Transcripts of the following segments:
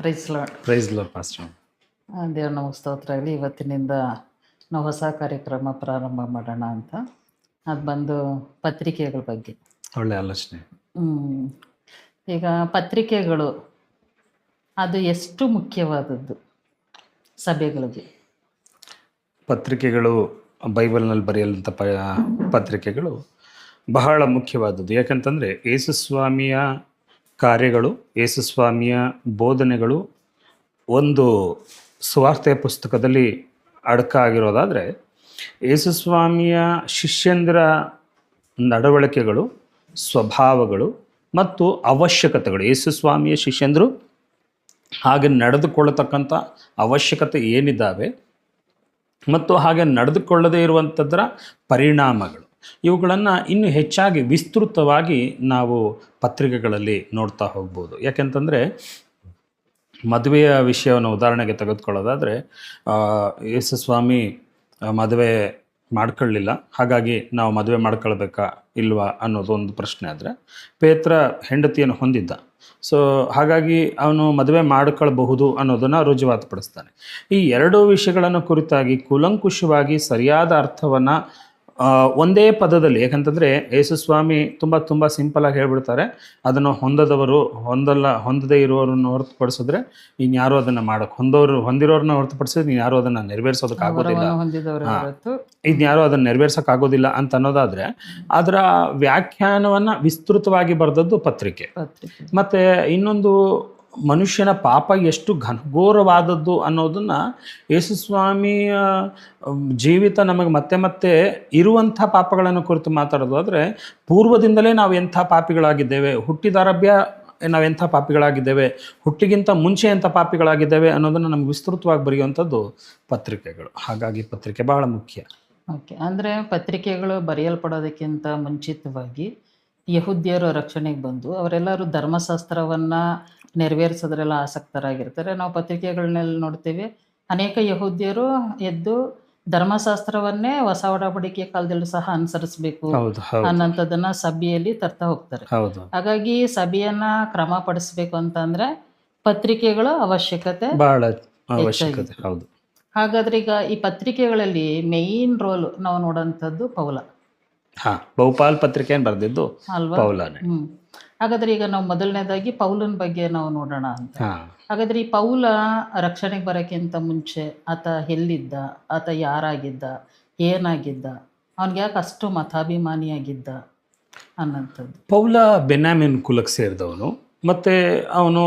Price Lord. Praise Lord pastor. ದೇವ್ರ ನಮಗೆ ಸ್ತೋತ್ರ ಆಗಲಿ. ಇವತ್ತಿನಿಂದ ನಾವು ಹೊಸ ಕಾರ್ಯಕ್ರಮ ಪ್ರಾರಂಭ ಮಾಡೋಣ ಅಂತ. ಅದು ಬಂದು ಪತ್ರಿಕೆಗಳ ಬಗ್ಗೆ. ಒಳ್ಳೆ ಆಲೋಚನೆ. ಈಗ ಪತ್ರಿಕೆಗಳು ಅದು ಎಷ್ಟು ಮುಖ್ಯವಾದದ್ದು ಸಭೆಗಳಿಗೆ? ಪತ್ರಿಕೆಗಳು ಬೈಬಲ್ನಲ್ಲಿ ಬರೆಯಲಂಥ ಪತ್ರಿಕೆಗಳು ಬಹಳ ಮುಖ್ಯವಾದದ್ದು. ಯಾಕಂತಂದರೆ ಯೇಸುಸ್ವಾಮಿಯ ಕಾರ್ಯಗಳು, ಯೇಸುಸ್ವಾಮಿಯ ಬೋಧನೆಗಳು ಒಂದು ಸುವಾರ್ತೆಯ ಪುಸ್ತಕದಲ್ಲಿ ಅಡಕಾಗಿರೋದಾದರೆ, ಯೇಸುಸ್ವಾಮಿಯ ಶಿಷ್ಯಂದಿರ ನಡವಳಿಕೆಗಳು, ಸ್ವಭಾವಗಳು ಮತ್ತು ಅವಶ್ಯಕತೆಗಳು, ಯೇಸುಸ್ವಾಮಿಯ ಶಿಷ್ಯಂದರು ಹಾಗೆ ನಡೆದುಕೊಳ್ಳತಕ್ಕಂಥ ಅವಶ್ಯಕತೆ ಏನಿದ್ದಾವೆ ಮತ್ತು ಹಾಗೆ ನಡೆದುಕೊಳ್ಳದೇ ಇರುವಂಥದ್ದರ ಪರಿಣಾಮಗಳು, ಇವುಗಳನ್ನು ಇನ್ನೂ ಹೆಚ್ಚಾಗಿ ವಿಸ್ತೃತವಾಗಿ ನಾವು ಪತ್ರಿಕೆಗಳಲ್ಲಿ ನೋಡ್ತಾ ಹೋಗ್ಬೋದು. ಯಾಕೆಂತಂದರೆ ಮದುವೆಯ ವಿಷಯವನ್ನು ಉದಾಹರಣೆಗೆ ತೆಗೆದುಕೊಳ್ಳೋದಾದರೆ, ಯೇಸುಸ್ವಾಮಿ ಮದುವೆ ಮಾಡ್ಕೊಳ್ಳಿಲ್ಲ, ಹಾಗಾಗಿ ನಾವು ಮದುವೆ ಮಾಡ್ಕೊಳ್ಬೇಕಾ ಇಲ್ವಾ ಅನ್ನೋದು ಒಂದು ಪ್ರಶ್ನೆ. ಆದರೆ ಪೇತ್ರ ಹೆಂಡತಿಯನ್ನು ಹೊಂದಿದ್ದ, ಸೊ ಹಾಗಾಗಿ ಅವನು ಮದುವೆ ಮಾಡಿಕೊಳ್ಬಹುದು ಅನ್ನೋದನ್ನು ರುಜುವಾತುಪಡಿಸ್ತಾನೆ. ಈ ಎರಡೂ ವಿಷಯಗಳನ್ನು ಕುರಿತಾಗಿ ಕೂಲಂಕುಷವಾಗಿ ಸರಿಯಾದ ಅರ್ಥವನ್ನು ಒಂದೇ ಪದದಲ್ಲಿ, ಯಾಕಂತಂದರೆ ಯೇಸುಸ್ವಾಮಿ ತುಂಬ ಸಿಂಪಲಾಗಿ ಹೇಳ್ಬಿಡ್ತಾರೆ, ಅದನ್ನು ಹೊಂದದೇ ಇರುವವರನ್ನು ಹೊರತುಪಡಿಸಿದ್ರೆ ಇನ್ಯಾರೂ ಅದನ್ನು ಹೊಂದಿರೋರನ್ನ ಹೊರತುಪಡಿಸಿದ್ರೆ ಇನ್ಯಾರೂ ಅದನ್ನು ನೆರವೇರಿಸೋದಕ್ಕಾಗೋದಿಲ್ಲ, ಇನ್ಯಾರೂ ಅದನ್ನು ನೆರವೇರ್ಸೋಕ್ಕಾಗೋದಿಲ್ಲ ಅಂತ ಅನ್ನೋದಾದರೆ, ಅದರ ವ್ಯಾಖ್ಯಾನವನ್ನು ವಿಸ್ತೃತವಾಗಿ ಬರೆದದ್ದು ಪತ್ರಿಕೆ. ಮತ್ತು ಇನ್ನೊಂದು, ಮನುಷ್ಯನ ಪಾಪ ಎಷ್ಟು ಘನಘೋರವಾದದ್ದು ಅನ್ನೋದನ್ನು ಯೇಸುಸ್ವಾಮಿಯ ಜೀವಿತ ನಮಗೆ ಮತ್ತೆ ಇರುವಂಥ ಪಾಪಗಳನ್ನು ಕುರಿತು ಮಾತಾಡೋದು. ಆದರೆ ಪೂರ್ವದಿಂದಲೇ ನಾವು ಎಂಥ ಪಾಪಿಗಳಾಗಿದ್ದೇವೆ, ಹುಟ್ಟಿದಾರಭ್ಯ ನಾವೆಂಥ ಪಾಪಿಗಳಾಗಿದ್ದೇವೆ, ಹುಟ್ಟಿಗಿಂತ ಮುಂಚೆ ಎಂಥ ಪಾಪಿಗಳಾಗಿದ್ದೇವೆ ಅನ್ನೋದನ್ನು ನಮ್ಗೆ ವಿಸ್ತೃತವಾಗಿ ಬರೆಯುವಂಥದ್ದು ಪತ್ರಿಕೆಗಳು. ಹಾಗಾಗಿ ಪತ್ರಿಕೆ ಬಹಳ ಮುಖ್ಯ. ಓಕೆ, ಅಂದರೆ ಪತ್ರಿಕೆಗಳು ಬರೆಯಲ್ಪಡೋದಕ್ಕಿಂತ ಮುಂಚಿತವಾಗಿ ಯಹೂದ್ಯರು ರಕ್ಷಣೆಗೆ ಬಂದು ಅವರೆಲ್ಲರೂ ಧರ್ಮಶಾಸ್ತ್ರವನ್ನು ನೆರವೇರಿಸೋದ್ರೆಲ್ಲ ಆಸಕ್ತರಾಗಿರ್ತಾರೆ. ನಾವು ಪತ್ರಿಕೆಗಳನ್ನೆಲ್ಲ ನೋಡ್ತೀವಿ, ಅನೇಕ ಯಹೂದ್ಯರು ಎದ್ದು ಧರ್ಮಶಾಸ್ತ್ರವನ್ನೇ ಹೊಸ ಒಡಂಬಡಿಕೆ ಕಾಲದಲ್ಲೂ ಸಹ ಅನುಸರಿಸಬೇಕು ಅನ್ನೋಂಥದ್ದನ್ನು ಸಭೆಯಲ್ಲಿ ತರ್ತಾ ಹೋಗ್ತಾರೆ. ಹಾಗಾಗಿ ಸಭೆಯನ್ನು ಕ್ರಮಪಡಿಸ್ಬೇಕು ಅಂತಂದರೆ ಪತ್ರಿಕೆಗಳ ಅವಶ್ಯಕತೆ ಬಹಳ ಅವಶ್ಯಕತೆ. ಹೌದು. ಹಾಗಾದ್ರೆ ಈಗ ಈ ಪತ್ರಿಕೆಗಳಲ್ಲಿ ಮೇಯ್ನ್ ರೋಲ್ ನಾವು ನೋಡೋಂಥದ್ದು ಪೌಲ. ಬಹುಪಾಲ್ ಪತ್ರಿಕೆಯನ್ನು ಬರೆದಿದ್ದು ಪೌಲನೇ. ಹಾಗಾದ್ರೆ ಈಗ ನಾವು ಮೊದಲನೇದಾಗಿ ಪೌಲನ ಬಗ್ಗೆ ನಾವು ನೋಡೋಣ ಅಂತ. ಹಾಗಾದ್ರೆ ಈ ಪೌಲ ರಕ್ಷಣೆಗೆ ಬರೋಕ್ಕಿಂತ ಮುಂಚೆ ಆತ ಎಲ್ಲಿದ್ದ, ಆತ ಯಾರಾಗಿದ್ದ, ಏನಾಗಿದ್ದ, ಅವನಿಗೆ ಯಾಕೆ ಅಷ್ಟು ಮತಾಭಿಮಾನಿಯಾಗಿದ್ದ ಅನ್ನೋಂಥದ್ದು. ಪೌಲ ಬೆನ್ಯಾಮಿನ್ ಕುಲಕ್ಕೆ ಸೇರಿದವನು. ಮತ್ತು ಅವನು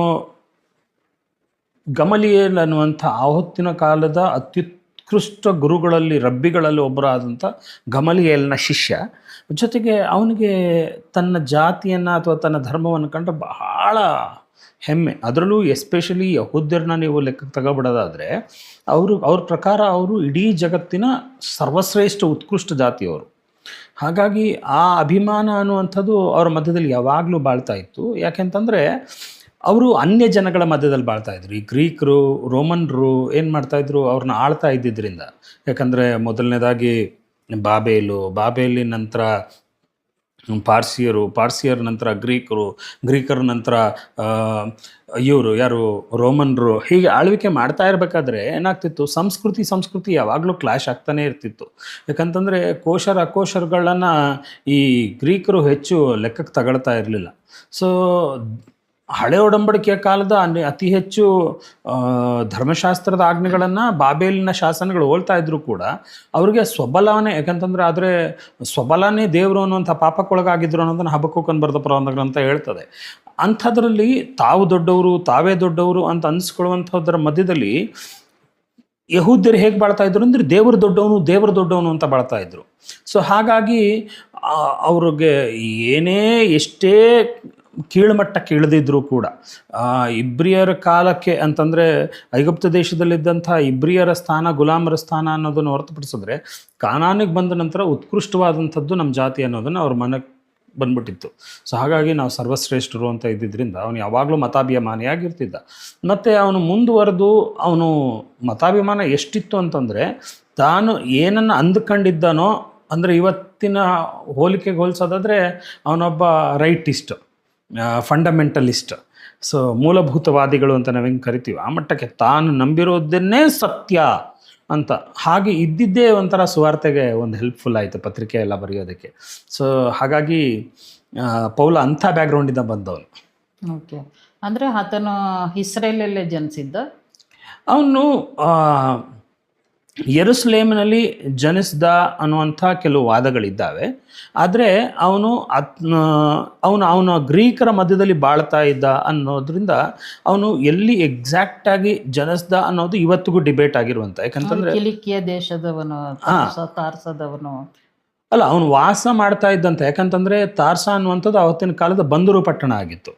ಗಮಲಿಯೇಲ್ ಅನ್ನುವಂಥ ಆವತ್ತಿನ ಕಾಲದ ಅತ್ಯುತ್ಕೃಷ್ಟ ಗುರುಗಳಲ್ಲಿ, ರಬ್ಬಿಗಳಲ್ಲಿ ಒಬ್ಬರಾದಂಥ ಗಮಲಿಯೇಲ್ನ ಶಿಷ್ಯ. ಜೊತೆಗೆ ಅವನಿಗೆ ತನ್ನ ಜಾತಿಯನ್ನು ಅಥವಾ ತನ್ನ ಧರ್ಮವನ್ನು ಕಂಡ್ರೆ ಬಹಳ ಹೆಮ್ಮೆ. ಅದರಲ್ಲೂ ಎಸ್ಪೆಷಲಿ ಯಹೂದ್ಯರನ್ನ ನೀವು ಲೆಕ್ಕಕ್ಕೆ ತಗೋಬಿಡೋದಾದರೆ, ಅವ್ರ ಪ್ರಕಾರ ಅವರು ಇಡೀ ಜಗತ್ತಿನ ಸರ್ವಶ್ರೇಷ್ಠ ಉತ್ಕೃಷ್ಟ ಜಾತಿಯವರು. ಹಾಗಾಗಿ ಆ ಅಭಿಮಾನ ಅನ್ನುವಂಥದ್ದು ಅವರ ಮಧ್ಯದಲ್ಲಿ ಯಾವಾಗಲೂ ಬಾಳ್ತಾ ಇತ್ತು. ಯಾಕೆಂತಂದರೆ ಅವರು ಅನ್ಯ ಜನಗಳ ಮಧ್ಯದಲ್ಲಿ ಬಾಳ್ತಾಯಿದ್ರು. ಈ ಗ್ರೀಕರು, ರೋಮನ್ರು ಏನು ಮಾಡ್ತಾಯಿದ್ರು, ಅವ್ರನ್ನ ಆಳ್ತಾ ಇದ್ದಿದ್ದರಿಂದ. ಯಾಕಂದರೆ ಮೊದಲನೇದಾಗಿ ಬಾಬೇಲಿನ ನಂತರ ಪಾರ್ಸಿಯರ ನಂತರ ಗ್ರೀಕರ ನಂತರ ಇವರು ಯಾರು ರೋಮನ್ರು, ಹೀಗೆ ಆಳ್ವಿಕೆ ಮಾಡ್ತಾ ಇರಬೇಕಾದ್ರೆ ಏನಾಗ್ತಿತ್ತು, ಸಂಸ್ಕೃತಿ ಯಾವಾಗಲೂ ಕ್ಲಾಶ್ ಆಗ್ತಾನೆ ಇರ್ತಿತ್ತು. ಯಾಕಂತಂದರೆ ಅಕೋಶರಗಳನ್ನು ಈ ಗ್ರೀಕರು ಹೆಚ್ಚು ಲೆಕ್ಕಕ್ಕೆ ತಗೊಳ್ತಾ ಇರಲಿಲ್ಲ. ಸೊ ಹಳೆ ಒಡಂಬಡಿಕೆಯ ಕಾಲದ ಅತಿ ಹೆಚ್ಚು ಧರ್ಮಶಾಸ್ತ್ರದ ಆಜ್ಞೆಗಳನ್ನು ಬಾಬೇಲಿನ ಶಾಸನಗಳು ಹೋಲ್ತಾ ಇದ್ರೂ ಕೂಡ ಅವ್ರಿಗೆ ಸ್ವಬಲನೇ, ಯಾಕಂತಂದರೆ ಆದರೆ ಸ್ವಬಲನೇ ದೇವರು ಅನ್ನುವಂಥ ಪಾಪಕ್ಕೊಳಗಾಗಿದ್ರು ಅನ್ನೋದನ್ನು ಹಬಕ್ಕೂಕನ್ ಬರೆದ ಪ್ರಬಂಧ ಗ್ರಂಥ ಹೇಳ್ತದೆ. ಅಂಥದ್ರಲ್ಲಿ ತಾವೇ ದೊಡ್ಡವರು ಅಂತ ಅನಿಸ್ಕೊಳ್ಳುವಂಥದ್ರ ಮಧ್ಯದಲ್ಲಿ ಯಹೂದ್ಯರು ಹೇಗೆ ಬಾಳ್ತಾ ಇದ್ರು ಅಂದರೆ ದೇವರು ದೊಡ್ಡವನು ಅಂತ ಬಾಳ್ತಾ ಇದ್ರು. ಸೊ ಹಾಗಾಗಿ ಅವ್ರಿಗೆ ಎಷ್ಟೇ ಕೀಳುಮಟ್ಟಕ್ಕೆ ಇಳಿದಿದ್ರು ಕೂಡ ಇಬ್ರಿಯರ ಕಾಲಕ್ಕೆ ಅಂತಂದರೆ ಐಗುಪ್ತ ದೇಶದಲ್ಲಿದ್ದಂಥ ಇಬ್ರಿಯರ ಸ್ಥಾನ, ಗುಲಾಮರ ಸ್ಥಾನ ಅನ್ನೋದನ್ನು ಹೊರತುಪಡಿಸಿದ್ರೆ ಕಾನಾನಿಗೆ ಬಂದ ನಂತರ ಉತ್ಕೃಷ್ಟವಾದಂಥದ್ದು ನಮ್ಮ ಜಾತಿ ಅನ್ನೋದನ್ನು ಅವ್ರ ಮನಕ್ಕೆ ಬಂದ್ಬಿಟ್ಟಿತ್ತು. ಸೊ ಹಾಗಾಗಿ ನಾವು ಸರ್ವಶ್ರೇಷ್ಠರು ಅಂತ ಇದ್ದಿದ್ದರಿಂದ ಅವನು ಯಾವಾಗಲೂ ಮತಾಭಿಮಾನಿಯಾಗಿರ್ತಿದ್ದ. ಮತ್ತು ಅವನು ಮುಂದುವರೆದು ಅವನು ಮತಾಭಿಮಾನ ಎಷ್ಟಿತ್ತು ಅಂತಂದರೆ, ತಾನು ಏನನ್ನು ಅಂದುಕೊಂಡಿದ್ದಾನೋ, ಅಂದರೆ ಇವತ್ತಿನ ಹೋಲಿಕೆಗೆ ಹೋಲಿಸೋದಾದರೆ ಅವನೊಬ್ಬ ರೈಟಿಸ್ಟ್, ಫಂಡಮೆಂಟಲಿಸ್ಟ್. ಸೊ ಮೂಲಭೂತವಾದಿಗಳು ಅಂತ ನಾವು ಹೆಂಗೆ ಕರಿತೀವಿ ಆ ಮಟ್ಟಕ್ಕೆ ತಾನು ನಂಬಿರೋದನ್ನೇ ಸತ್ಯ ಅಂತ ಹಾಗೆ ಇದ್ದಿದ್ದೇ ಒಂಥರ ಸುವಾರ್ತೆಗೆ ಒಂದು ಹೆಲ್ಪ್ಫುಲ್ ಆಯಿತು ಪತ್ರಿಕೆ ಎಲ್ಲ ಬರೆಯೋದಕ್ಕೆ. ಸೊ ಹಾಗಾಗಿ ಪೌಲ ಅಂಥ ಬ್ಯಾಕ್ಗ್ರೌಂಡಿಂದ ಬಂದವನು. ಓಕೆ, ಅಂದರೆ ಆತನು ಇಸ್ರೇಲಲ್ಲೇ ಜನಿಸಿದ್ದ? ಅವನು ಯೆರೂಸಲೇಮಿನಲ್ಲಿ ಜನಿಸಿದ ಅನ್ನುವಂಥ ಕೆಲವು ವಾದಗಳಿದ್ದಾವೆ. ಆದರೆ ಅವನು ಗ್ರೀಕರ ಮಧ್ಯದಲ್ಲಿ ಬಾಳ್ತಾ ಇದ್ದ ಅನ್ನೋದ್ರಿಂದ ಅವನು ಎಲ್ಲಿ ಎಕ್ಸಾಕ್ಟಾಗಿ ಜನಿಸ್ದ ಅನ್ನೋದು ಇವತ್ತಿಗೂ ಡಿಬೇಟ್ ಆಗಿರುವಂಥ. ಯಾಕಂತಂದರೆ ಕಿಲಿಕಿಯ ದೇಶದವನು, ತಾರ್ಸದವನು ಅಲ್ಲ, ಅವನು ವಾಸ ಮಾಡ್ತಾ ಇದ್ದಂತ. ಯಾಕಂತಂದರೆ ತಾರ್ಸ ಅನ್ನುವಂಥದ್ದು ಆವತ್ತಿನ ಕಾಲದ ಬಂದರು ಪಟ್ಟಣ ಆಗಿತ್ತು.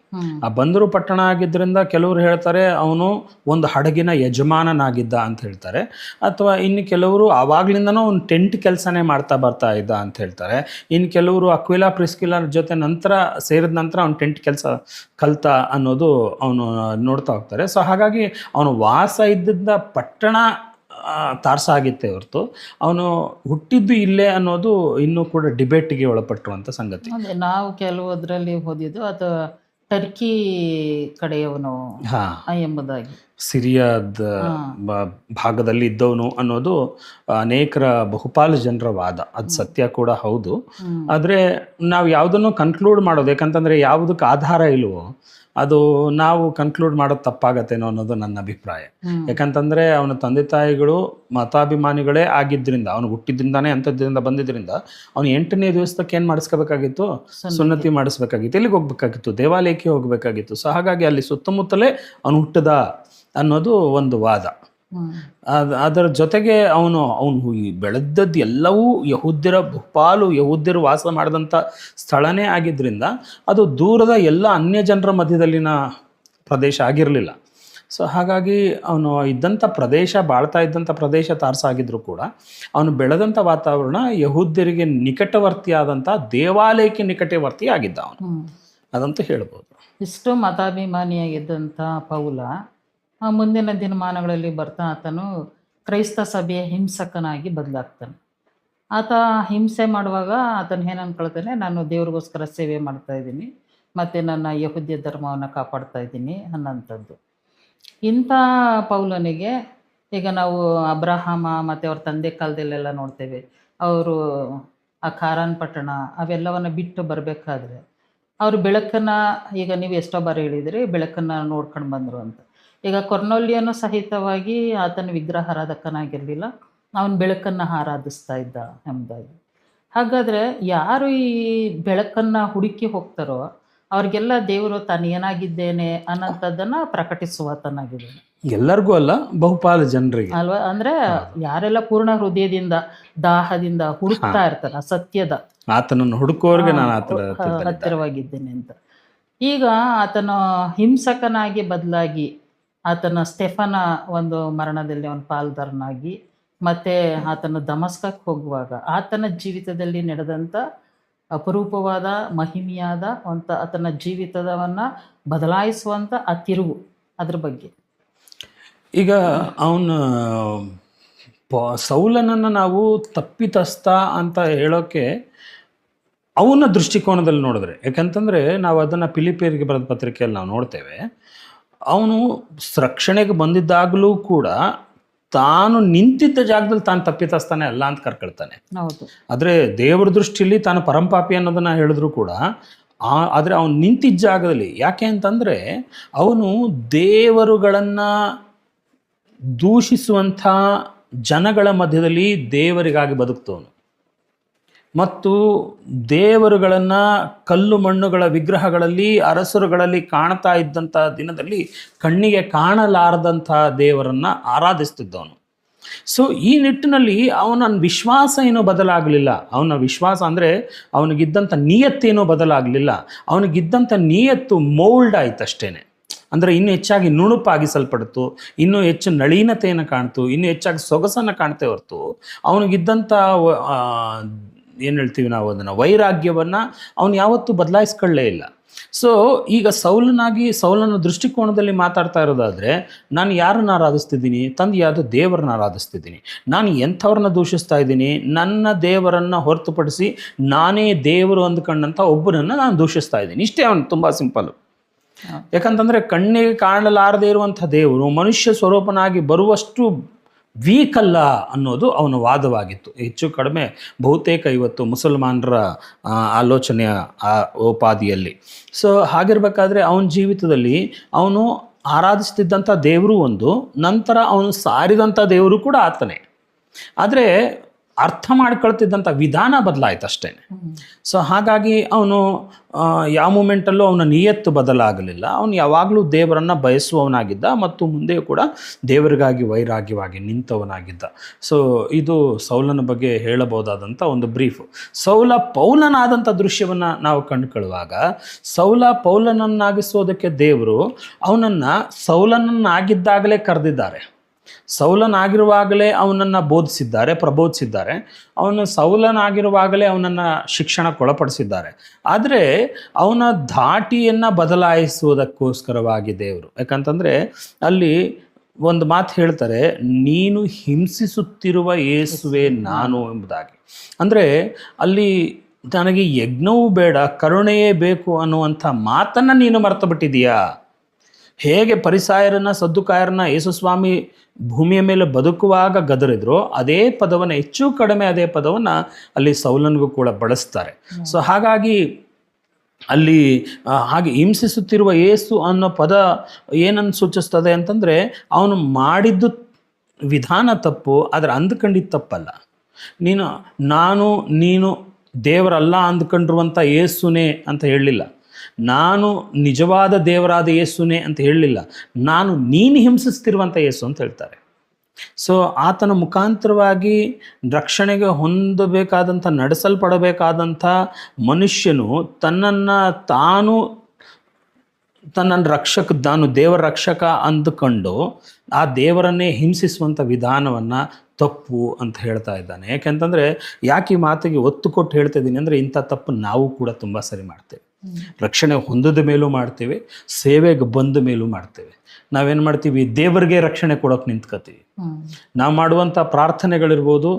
ಆ ಬಂದರು ಪಟ್ಟಣ ಆಗಿದ್ದರಿಂದ ಕೆಲವರು ಹೇಳ್ತಾರೆ ಅವನು ಒಂದು ಹಡಗಿನ ಯಜಮಾನನಾಗಿದ್ದ ಅಂತ ಹೇಳ್ತಾರೆ, ಅಥವಾ ಇನ್ನು ಕೆಲವರು ಆವಾಗ್ಲಿಂದನೂ ಅವ್ನು ಟೆಂಟ್ ಕೆಲಸನೇ ಬರ್ತಾ ಇದ್ದ ಅಂತ ಹೇಳ್ತಾರೆ. ಇನ್ನು ಕೆಲವರು ಅಕ್ವಿಲಾ ಪ್ರಿಸ್ಕಿಲಾ ಜೊತೆ ನಂತರ ಸೇರಿದ ನಂತರ ಅವ್ನು ಟೆಂಟ್ ಕೆಲಸ ಕಲ್ತ ಅನ್ನೋದು ಅವನು ನೋಡ್ತಾ ಹೋಗ್ತಾರೆ. ಸೊ ಹಾಗಾಗಿ ಅವನು ವಾಸ ಇದ್ದಿದ್ದ ಪಟ್ಟಣ ತಾರ್ಸ ಆಗಿತ್ತೆ ಹೊರತು ಅವನು ಹುಟ್ಟಿದ್ದು ಇಲ್ಲೇ ಅನ್ನೋದು ಇನ್ನೂ ಕೂಡ ಡಿಬೇಟಿಗೆ ಒಳಪಟ್ಟಿರುವಂಥ ಸಂಗತಿ. ನಾವು ಕೆಲವುದರಲ್ಲಿ ಓದಿದ್ದು ಅದು ಟರ್ಕಿ ಕಡೆಯವನು ಎಂಬುದಾಗಿ, ಸಿರಿಯಾದ ಭಾಗದಲ್ಲಿ ಇದ್ದವನು ಅನ್ನೋದು ಅನೇಕರ ಬಹುಪಾಲು ಜನರ ವಾದ. ಅದು ಸತ್ಯ ಕೂಡ ಹೌದು. ಆದರೆ ನಾವು ಯಾವುದನ್ನು ಕನ್ಕ್ಲೂಡ್ ಮಾಡೋದು, ಯಾಕಂತಂದರೆ ಯಾವುದಕ್ಕೆ ಆಧಾರ ಇಲ್ವೋ ಅದು ನಾವು ಕನ್ಕ್ಲೂಡ್ ಮಾಡೋದು ತಪ್ಪಾಗತ್ತೇನೋ ಅನ್ನೋದು ನನ್ನ ಅಭಿಪ್ರಾಯ. ಯಾಕಂತಂದರೆ ಅವನ ತಂದೆ ತಾಯಿಗಳು ಮತಾಭಿಮಾನಿಗಳೇ ಆಗಿದ್ದರಿಂದ, ಅವನು ಹುಟ್ಟಿದ್ರಿಂದಾನೇ ಅಂಥದ್ರಿಂದ ಬಂದಿದ್ದರಿಂದ ಅವನು 8ನೇ ದಿವಸಕ್ಕೆ ಏನು ಮಾಡಿಸ್ಕೋಬೇಕಾಗಿತ್ತು? ಸುನ್ನತಿ ಮಾಡಿಸ್ಬೇಕಾಗಿತ್ತು. ಎಲ್ಲಿಗೆ ಹೋಗ್ಬೇಕಾಗಿತ್ತು? ದೇವಾಲಯಕ್ಕೆ ಹೋಗಬೇಕಾಗಿತ್ತು. ಸೊ ಹಾಗಾಗಿ ಅಲ್ಲಿ ಸುತ್ತಮುತ್ತಲೇ ಅವನು ಹುಟ್ಟಿದ ಅನ್ನೋದು ಒಂದು ವಾದ. ಅದರ ಜೊತೆಗೆ ಅವನು ಬೆಳೆದದ್ದು ಎಲ್ಲವೂ ಯಹೂದ್ಯರ ಬಹುಪಾಲು ಯಹೂದ್ಯರು ವಾಸ ಮಾಡಿದಂಥ ಸ್ಥಳನೇ ಆಗಿದ್ದರಿಂದ ಅದು ದೂರದ ಎಲ್ಲ ಅನ್ಯ ಜನರ ಮಧ್ಯದಲ್ಲಿನ ಪ್ರದೇಶ ಆಗಿರಲಿಲ್ಲ. ಸೊ ಹಾಗಾಗಿ ಅವನು ಇದ್ದಂಥ ಪ್ರದೇಶ, ಬಾಳ್ತಾ ಇದ್ದಂಥ ಪ್ರದೇಶ ತಾರ್ಸ ಆಗಿದ್ರೂ ಕೂಡ ಅವನು ಬೆಳೆದಂಥ ವಾತಾವರಣ ಯಹೂದ್ಯರಿಗೆ ನಿಕಟವರ್ತಿಯಾದಂಥ ದೇವಾಲಯಕ್ಕೆ ನಿಕಟವರ್ತಿ ಆಗಿದ್ದ ಅವನು, ಅದಂತೂ ಹೇಳ್ಬೋದು. ಇಷ್ಟು ಮತಾಭಿಮಾನಿಯಾಗಿದ್ದಂಥ ಪೌಲ ಮುಂದಿನ ದಿನಮಾನಗಳಲ್ಲಿ ಬರ್ತಾ ಆತನು ಕ್ರೈಸ್ತ ಸಭೆಯ ಹಿಂಸಕನಾಗಿ ಬದಲಾಗ್ತಾನೆ. ಆತ ಹಿಂಸೆ ಮಾಡುವಾಗ ಆತನು ಏನು ಅಂದ್ಕೊಳ್ತಾನೆ, ನಾನು ದೇವ್ರಿಗೋಸ್ಕರ ಸೇವೆ ಮಾಡ್ತಾ ಇದ್ದೀನಿ ಮತ್ತು ನನ್ನ ಯಹೂದ್ಯ ಧರ್ಮವನ್ನು ಕಾಪಾಡ್ತಾ ಇದ್ದೀನಿ ಅನ್ನೋಂಥದ್ದು. ಇಂಥ ಪೌಲನಿಗೆ ಈಗ ನಾವು ಅಬ್ರಹಾಮ ಮತ್ತು ಅವ್ರ ತಂದೆ ಕಾಲದಲ್ಲೆಲ್ಲ ನೋಡ್ತೇವೆ, ಅವರು ಆ ಖಾರಾನ್ ಪಟ್ಟಣ ಅವೆಲ್ಲವನ್ನು ಬಿಟ್ಟು ಬರಬೇಕಾದ್ರೆ ಅವರು ಬೆಳಕನ್ನು, ಈಗ ನೀವು ಎಷ್ಟೋ ಬಾರಿ ಹೇಳಿದಿರಿ ಬೆಳಕನ್ನು ನೋಡ್ಕೊಂಡು ಬಂದರು ಅಂತ. ಈಗ ಕೊರ್ನೋಲಿಯನು ಸಹಿತವಾಗಿ ಆತನ ವಿಗ್ರಹಾರಾಧಕನಾಗಿರಲಿಲ್ಲ, ಅವನು ಬೆಳಕನ್ನು ಆರಾಧಿಸ್ತಾ ಇದ್ದ ಎಂಬುದಾಗಿ. ಹಾಗಾದರೆ ಯಾರು ಈ ಬೆಳಕನ್ನು ಹುಡುಕಿ ಹೋಗ್ತಾರೋ ಅವ್ರಿಗೆಲ್ಲ ದೇವರು ತಾನು ಏನಾಗಿದ್ದೇನೆ ಅನ್ನೋಂಥದ್ದನ್ನು ಪ್ರಕಟಿಸುವಾತನಾಗಿದ್ದಾನೆ. ಎಲ್ಲರಿಗೂ ಅಲ್ಲ, ಬಹುಪಾಲು ಜನರಿಗೆ ಅಲ್ವಾ? ಅಂದರೆ ಯಾರೆಲ್ಲ ಪೂರ್ಣ ಹೃದಯದಿಂದ ದಾಹದಿಂದ ಹುಡುಕ್ತಾ ಇರ್ತಾರೆ ಸತ್ಯದ, ಆತನನ್ನು ಹುಡುಕೋರ್ಗೆ ನಾನು ಹತ್ತಿರವಾಗಿದ್ದೇನೆ ಅಂತ. ಈಗ ಆತನ ಹಿಂಸಕನಾಗಿ ಬದಲಾಗಿ ಆತನ ಸ್ಟೆಫನ ಒಂದು ಮರಣದಲ್ಲಿ ಅವನು ಪಾಲ್ದಾರನಾಗಿ, ಮತ್ತು ಆತನ ದಮಸ್ಕಕ್ಕೆ ಹೋಗುವಾಗ ಆತನ ಜೀವಿತದಲ್ಲಿ ನಡೆದಂಥ ಅಪರೂಪವಾದ ಮಹಿಮೆಯಾದ ಆತನ ಜೀವಿತವನ್ನು ಬದಲಾಯಿಸುವಂಥ ಆ ತಿರುವು, ಅದ್ರ ಬಗ್ಗೆ. ಈಗ ಅವನು ಸೌಲನನ್ನು ನಾವು ತಪ್ಪಿತಸ್ಥ ಅಂತ ಹೇಳೋಕ್ಕೆ ಅವನ ದೃಷ್ಟಿಕೋನದಲ್ಲಿ ನೋಡಿದ್ರೆ, ಯಾಕಂತಂದರೆ ನಾವು ಅದನ್ನು ಫಿಲಿಪಿಯರಿಗೆ ಬರೆದ ಪತ್ರಿಕೆಯಲ್ಲಿ ನಾವು ನೋಡ್ತೇವೆ. ಅವನು ರಕ್ಷಣೆಗೆ ಬಂದಿದ್ದಾಗಲೂ ಕೂಡ ತಾನು ನಿಂತಿದ್ದ ಜಾಗದಲ್ಲಿ ತಾನು ತಪ್ಪಿತಸ್ಥಾನೆ ಅಲ್ಲ ಅಂತ ಕರ್ಕೊಳ್ತಾನೆ. ಆದರೆ ದೇವರ ದೃಷ್ಟಿಯಲ್ಲಿ ತಾನು ಪರಂಪಾಪಿ ಅನ್ನೋದನ್ನು ಹೇಳಿದ್ರು ಕೂಡ ಆದರೆ ಅವನು ನಿಂತಿದ್ದ ಜಾಗದಲ್ಲಿ, ಯಾಕೆ ಅಂತಂದರೆ ಅವನು ದೇವರುಗಳನ್ನು ದೂಷಿಸುವಂಥ ಜನಗಳ ಮಧ್ಯದಲ್ಲಿ ದೇವರಿಗಾಗಿ ಬದುಕ್ತವನು, ಮತ್ತು ದೇವರುಗಳನ್ನು ಕಲ್ಲು ಮಣ್ಣುಗಳ ವಿಗ್ರಹಗಳಲ್ಲಿ ಅರಸರುಗಳಲ್ಲಿ ಕಾಣ್ತಾ ಇದ್ದಂಥ ದಿನದಲ್ಲಿ ಕಣ್ಣಿಗೆ ಕಾಣಲಾರದಂಥ ದೇವರನ್ನು ಆರಾಧಿಸ್ತಿದ್ದವನು. ಸೊ ಈ ನಿಟ್ಟಿನಲ್ಲಿ ಅವನ ವಿಶ್ವಾಸ ಏನೂ ಬದಲಾಗಲಿಲ್ಲ. ಅವನ ವಿಶ್ವಾಸ ಅಂದರೆ ಅವನಿಗಿದ್ದಂಥ ನಿಯತ್ತೇನೂ ಬದಲಾಗಲಿಲ್ಲ. ಅವನಿಗಿದ್ದಂಥ ನಿಯತ್ತು ಮೌಲ್ಡ್ ಆಯ್ತು ಅಷ್ಟೇ. ಅಂದರೆ ಇನ್ನೂ ಹೆಚ್ಚಾಗಿ ನುಣುಪಾಗಿಸಲ್ಪಡ್ತು, ಇನ್ನೂ ಹೆಚ್ಚು ನಳೀನತೆಯನ್ನು ಕಾಣ್ತು, ಇನ್ನೂ ಹೆಚ್ಚಾಗಿ ಸೊಗಸನ್ನು ಕಾಣ್ತೇ ಹೊರತು ಅವನಿಗಿದ್ದಂಥ ಏನು ಹೇಳ್ತೀವಿ ನಾವು ಅದನ್ನು ವೈರಾಗ್ಯವನ್ನು ಅವನು ಯಾವತ್ತೂ ಬದಲಾಯಿಸ್ಕೊಳ್ಳೇ ಇಲ್ಲ. ಸೊ ಈಗ ಸೌಲನ ದೃಷ್ಟಿಕೋನದಲ್ಲಿ ಮಾತಾಡ್ತಾ ಇರೋದಾದರೆ, ನಾನು ಯಾರನ್ನು ಆರಾಧಿಸ್ತಿದ್ದೀನಿ? ತಂದೆಯಾದ ದೇವರನ್ನ ಆರಾಧಿಸ್ತಿದ್ದೀನಿ. ನಾನು ಎಂಥವ್ರನ್ನ ದೂಷಿಸ್ತಾ ಇದ್ದೀನಿ? ನನ್ನ ದೇವರನ್ನು ಹೊರತುಪಡಿಸಿ ನಾನೇ ದೇವರು ಅಂದ್ಕೊಂಡಂಥ ಒಬ್ಬರನ್ನು ನಾನು ದೂಷಿಸ್ತಾ ಇದ್ದೀನಿ. ಇಷ್ಟೇ ಅವನು, ತುಂಬ ಸಿಂಪಲ್ಲು. ಯಾಕಂತಂದರೆ ಕಣ್ಣಿಗೆ ಕಾಣಲಾರದೇ ಇರುವಂಥ ದೇವರು ಮನುಷ್ಯ ಸ್ವರೂಪನಾಗಿ ಬರುವಷ್ಟು ವೀಕ್ ಅಲ್ಲ ಅನ್ನೋದು ಅವನ ವಾದವಾಗಿತ್ತು. ಹೆಚ್ಚು ಕಡಿಮೆ ಬಹುತೇಕ ಇವತ್ತು ಮುಸಲ್ಮಾನರ ಆಲೋಚನೆಯ ಉಪಾದಿಯಲ್ಲಿ. ಸೊ ಹಾಗಿರ್ಬೇಕಾದ್ರೆ ಅವನ ಜೀವಿತದಲ್ಲಿ ಅವನು ಆರಾಧಿಸ್ತಿದ್ದಂಥ ದೇವರು ಒಂದು, ನಂತರ ಅವನು ಸಾರಿದಂಥ ದೇವರು ಕೂಡ ಆತನೇ. ಆದರೆ ಅರ್ಥ ಮಾಡ್ಕೊಳ್ತಿದ್ದಂಥ ವಿಧಾನ ಬದಲಾಯ್ತು ಅಷ್ಟೇ. ಸೊ ಹಾಗಾಗಿ ಅವನು ಯಾವ ಮೂಮೆಂಟಲ್ಲೂ ಅವನ ನಿಯತ್ತು ಬದಲಾಗಲಿಲ್ಲ. ಅವನು ಯಾವಾಗಲೂ ದೇವರನ್ನು ಬಯಸುವವನಾಗಿದ್ದ ಮತ್ತು ಮುಂದೆಯೂ ಕೂಡ ದೇವರಿಗಾಗಿ ವೈರಾಗ್ಯವಾಗಿ ನಿಂತವನಾಗಿದ್ದ. ಸೊ ಇದು ಸೌಲನ ಬಗ್ಗೆ ಹೇಳಬಹುದಾದಂಥ ಒಂದು ಬ್ರೀಫು. ಸೌಲ ಪೌಲನಾದಂಥ ದೃಶ್ಯವನ್ನು ನಾವು ಕಂಡುಕೊಳ್ಳುವಾಗ ಸೌಲ ಪೌಲನನ್ನಾಗಿಸೋದಕ್ಕೆ ದೇವರು ಅವನನ್ನು ಸೌಲನನ್ನಾಗಿದ್ದಾಗಲೇ ಕರೆದಿದ್ದಾರೆ. ಸೌಲನಾಗಿರುವಾಗಲೇ ಅವನನ್ನು ಬೋಧಿಸಿದ್ದಾರೆ, ಪ್ರಬೋಧಿಸಿದ್ದಾರೆ. ಅವನು ಸೌಲನಾಗಿರುವಾಗಲೇ ಅವನನ್ನು ಶಿಕ್ಷಣಕ್ಕೊಳಪಡಿಸಿದ್ದಾರೆ. ಆದರೆ ಅವನ ಧಾಟಿಯನ್ನು ಬದಲಾಯಿಸುವುದಕ್ಕೋಸ್ಕರವಾಗಿ ದೇವರು, ಯಾಕಂತಂದರೆ ಅಲ್ಲಿ ಒಂದು ಮಾತು ಹೇಳ್ತಾರೆ, ನೀನು ಹಿಂಸಿಸುತ್ತಿರುವ ಯೇಸುವೆ ನಾನು ಎಂಬುದಾಗಿ. ಅಂದರೆ ಅಲ್ಲಿ ನನಗೆ ಯಜ್ಞವೂ ಬೇಡ ಕರುಣೆಯೇ ಬೇಕು ಅನ್ನುವಂಥ ಮಾತನ್ನು ನೀನು ಮರೆತು ಬಿಟ್ಟಿದೀಯಾ. ಹೇಗೆ ಪರಿಸಾಯರನ್ನ ಸದ್ದುಕಾಯರನ್ನ ಯೇಸುಸ್ವಾಮಿ ಭೂಮಿಯ ಮೇಲೆ ಬದುಕುವಾಗ ಗದರಿದ್ರು, ಅದೇ ಪದವನ್ನು ಹೆಚ್ಚು ಕಡಿಮೆ ಅದೇ ಪದವನ್ನು ಅಲ್ಲಿ ಸೌಲನಿಗೂ ಕೂಡ ಬಳಸ್ತಾರೆ. ಸೊ ಹಾಗಾಗಿ ಅಲ್ಲಿ ಹಾಗೆ ಹಿಂಸಿಸುತ್ತಿರುವ ಯೇಸು ಅನ್ನೋ ಪದ ಏನನ್ನು ಸೂಚಿಸ್ತದೆ ಅಂತಂದರೆ ಅವನು ಮಾಡಿದ್ದು ವಿಧಾನ ತಪ್ಪು, ಆದರೆ ಅಂದ್ಕೊಂಡಿದ್ದು ತಪ್ಪಲ್ಲ. ನೀನು ದೇವರಲ್ಲ ಅಂದ್ಕೊಂಡಿರುವಂಥ ಯೇಸುನೇ ಅಂತ ಹೇಳಲಿಲ್ಲ. ನಾನು ನಿಜವಾದ ದೇವರಾದ ಯೇಸುನೇ ಅಂತ ಹೇಳಲಿಲ್ಲ. ನೀನು ಹಿಂಸಿಸ್ತಿರುವಂಥ ಯೇಸು ಅಂತ ಹೇಳ್ತಾರೆ. ಸೊ ಆತನ ಮುಖಾಂತರವಾಗಿ ರಕ್ಷಣೆಗೆ ಹೊಂದಬೇಕಾದಂಥ, ನಡೆಸಲ್ಪಡಬೇಕಾದಂಥ ಮನುಷ್ಯನು ತನ್ನನ್ನು ನಾನು ದೇವರ ರಕ್ಷಕ ಅಂದುಕೊಂಡು ಆ ದೇವರನ್ನೇ ಹಿಂಸಿಸುವಂಥ ವಿಧಾನವನ್ನು ತಪ್ಪು ಅಂತ ಹೇಳ್ತಾ ಇದ್ದಾನೆ. ಯಾಕೆಂತಂದರೆ ಯಾಕೆ ಈ ಮಾತಿಗೆ ಒತ್ತು ಕೊಟ್ಟು ಹೇಳ್ತಾ ಇದ್ದೀನಿ ಅಂದರೆ, ಇಂಥ ತಪ್ಪು ನಾವು ಕೂಡ ತುಂಬ ಸರಿ ಮಾಡ್ತೇವೆ. ರಕ್ಷಣೆ ಹೊಂದದ ಮೇಲೂ ಮಾಡ್ತೇವೆ, ಸೇವೆಗೆ ಬಂದ ಮೇಲೂ ಮಾಡ್ತೇವೆ. ನಾವೇನು ಮಾಡ್ತೀವಿ, ದೇವರಿಗೆ ರಕ್ಷಣೆ ಕೊಡೋಕೆ ನಿಂತ್ಕೋತೀವಿ. ನಾವು ಮಾಡುವಂಥ ಪ್ರಾರ್ಥನೆಗಳಿರ್ಬೋದು,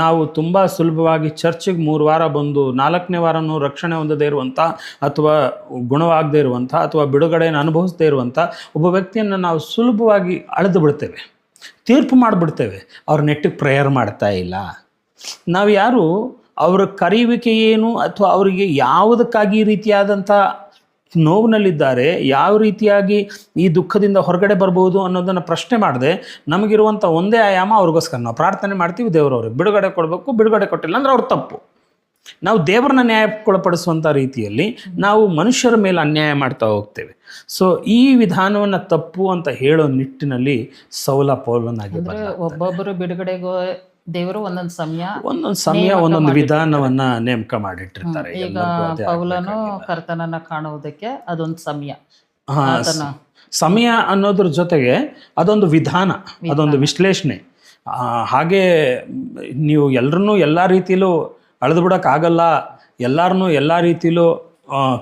ನಾವು ತುಂಬ ಸುಲಭವಾಗಿ ಚರ್ಚಿಗೆ 3 ವಾರ ಬಂದು 4ನೇ ವಾರನೂ ರಕ್ಷಣೆ ಹೊಂದದೇ ಇರುವಂಥ, ಅಥವಾ ಗುಣವಾಗದೇ ಇರುವಂಥ, ಅಥವಾ ಬಿಡುಗಡೆಯನ್ನು ಅನುಭವಿಸದೇ ಇರುವಂಥ ಒಬ್ಬ ವ್ಯಕ್ತಿಯನ್ನು ನಾವು ಸುಲಭವಾಗಿ ಅಳೆದು ಬಿಡ್ತೇವೆ, ತೀರ್ಪು ಮಾಡಿಬಿಡ್ತೇವೆ. ಅವ್ರ ನೆಟ್ಟಿಗೆ ಪ್ರೇಯರ್ ಮಾಡ್ತಾ ಇಲ್ಲ. ನಾವು ಯಾರು ಅವರ ಕರೆಯುವಿಕೆ ಏನು, ಅಥವಾ ಅವರಿಗೆ ಯಾವುದಕ್ಕಾಗಿ ಈ ರೀತಿಯಾದಂಥ ನೋವಿನಲ್ಲಿದ್ದಾರೆ, ಯಾವ ರೀತಿಯಾಗಿ ಈ ದುಃಖದಿಂದ ಹೊರಗಡೆ ಬರ್ಬೋದು ಅನ್ನೋದನ್ನು ಪ್ರಶ್ನೆ ಮಾಡದೆ ನಮಗಿರುವಂಥ ಒಂದೇ ಆಯಾಮ ಅವ್ರಿಗೋಸ್ಕರ ನಾವು ಪ್ರಾರ್ಥನೆ ಮಾಡ್ತೀವಿ, ದೇವರವ್ರಿಗೆ ಬಿಡುಗಡೆ ಕೊಡಬೇಕು. ಬಿಡುಗಡೆ ಕೊಟ್ಟಿಲ್ಲ ಅಂದರೆ ಅವ್ರ ತಪ್ಪು. ನಾವು ದೇವರನ್ನ ನ್ಯಾಯಕ್ಕೊಳಪಡಿಸುವಂಥ ರೀತಿಯಲ್ಲಿ ನಾವು ಮನುಷ್ಯರ ಮೇಲೆ ಅನ್ಯಾಯ ಮಾಡ್ತಾ ಹೋಗ್ತೇವೆ. ಸೊ ಈ ವಿಧಾನವನ್ನು ತಪ್ಪು ಅಂತ ಹೇಳೋ ನಿಟ್ಟಿನಲ್ಲಿ ಸೌಲ ಪೌಲನಾಗಿ ಒಬ್ಬೊಬ್ಬರು ಬಿಡುಗಡೆಗೂ ದೇವರು ಒಂದೊಂದು ಸಮಯ ಒಂದೊಂದು ವಿಧಾನವನ್ನ ನೇಮಕ ಮಾಡಿಟ್ಟಿರ್ತಾರೆ. ಈಗ ಪೌಲನು ಕರ್ತನನ್ನ ಕಾಣುವುದಕ್ಕೆ ಅದೊಂದು ಸಮಯ ಅನ್ನೋದ್ರ ಜೊತೆಗೆ ಅದೊಂದು ವಿಧಾನ, ಅದೊಂದು ವಿಶ್ಲೇಷಣೆ. ಹಾಗೆ ನೀವು ಎಲ್ಲರನ್ನೂ ಎಲ್ಲ ರೀತಿಯಲ್ಲೂ ಅಳೆದು ಬಿಡೋಕ್ಕಾಗಲ್ಲ, ಎಲ್ಲರನ್ನೂ ಎಲ್ಲ ರೀತಿಯಲ್ಲೂ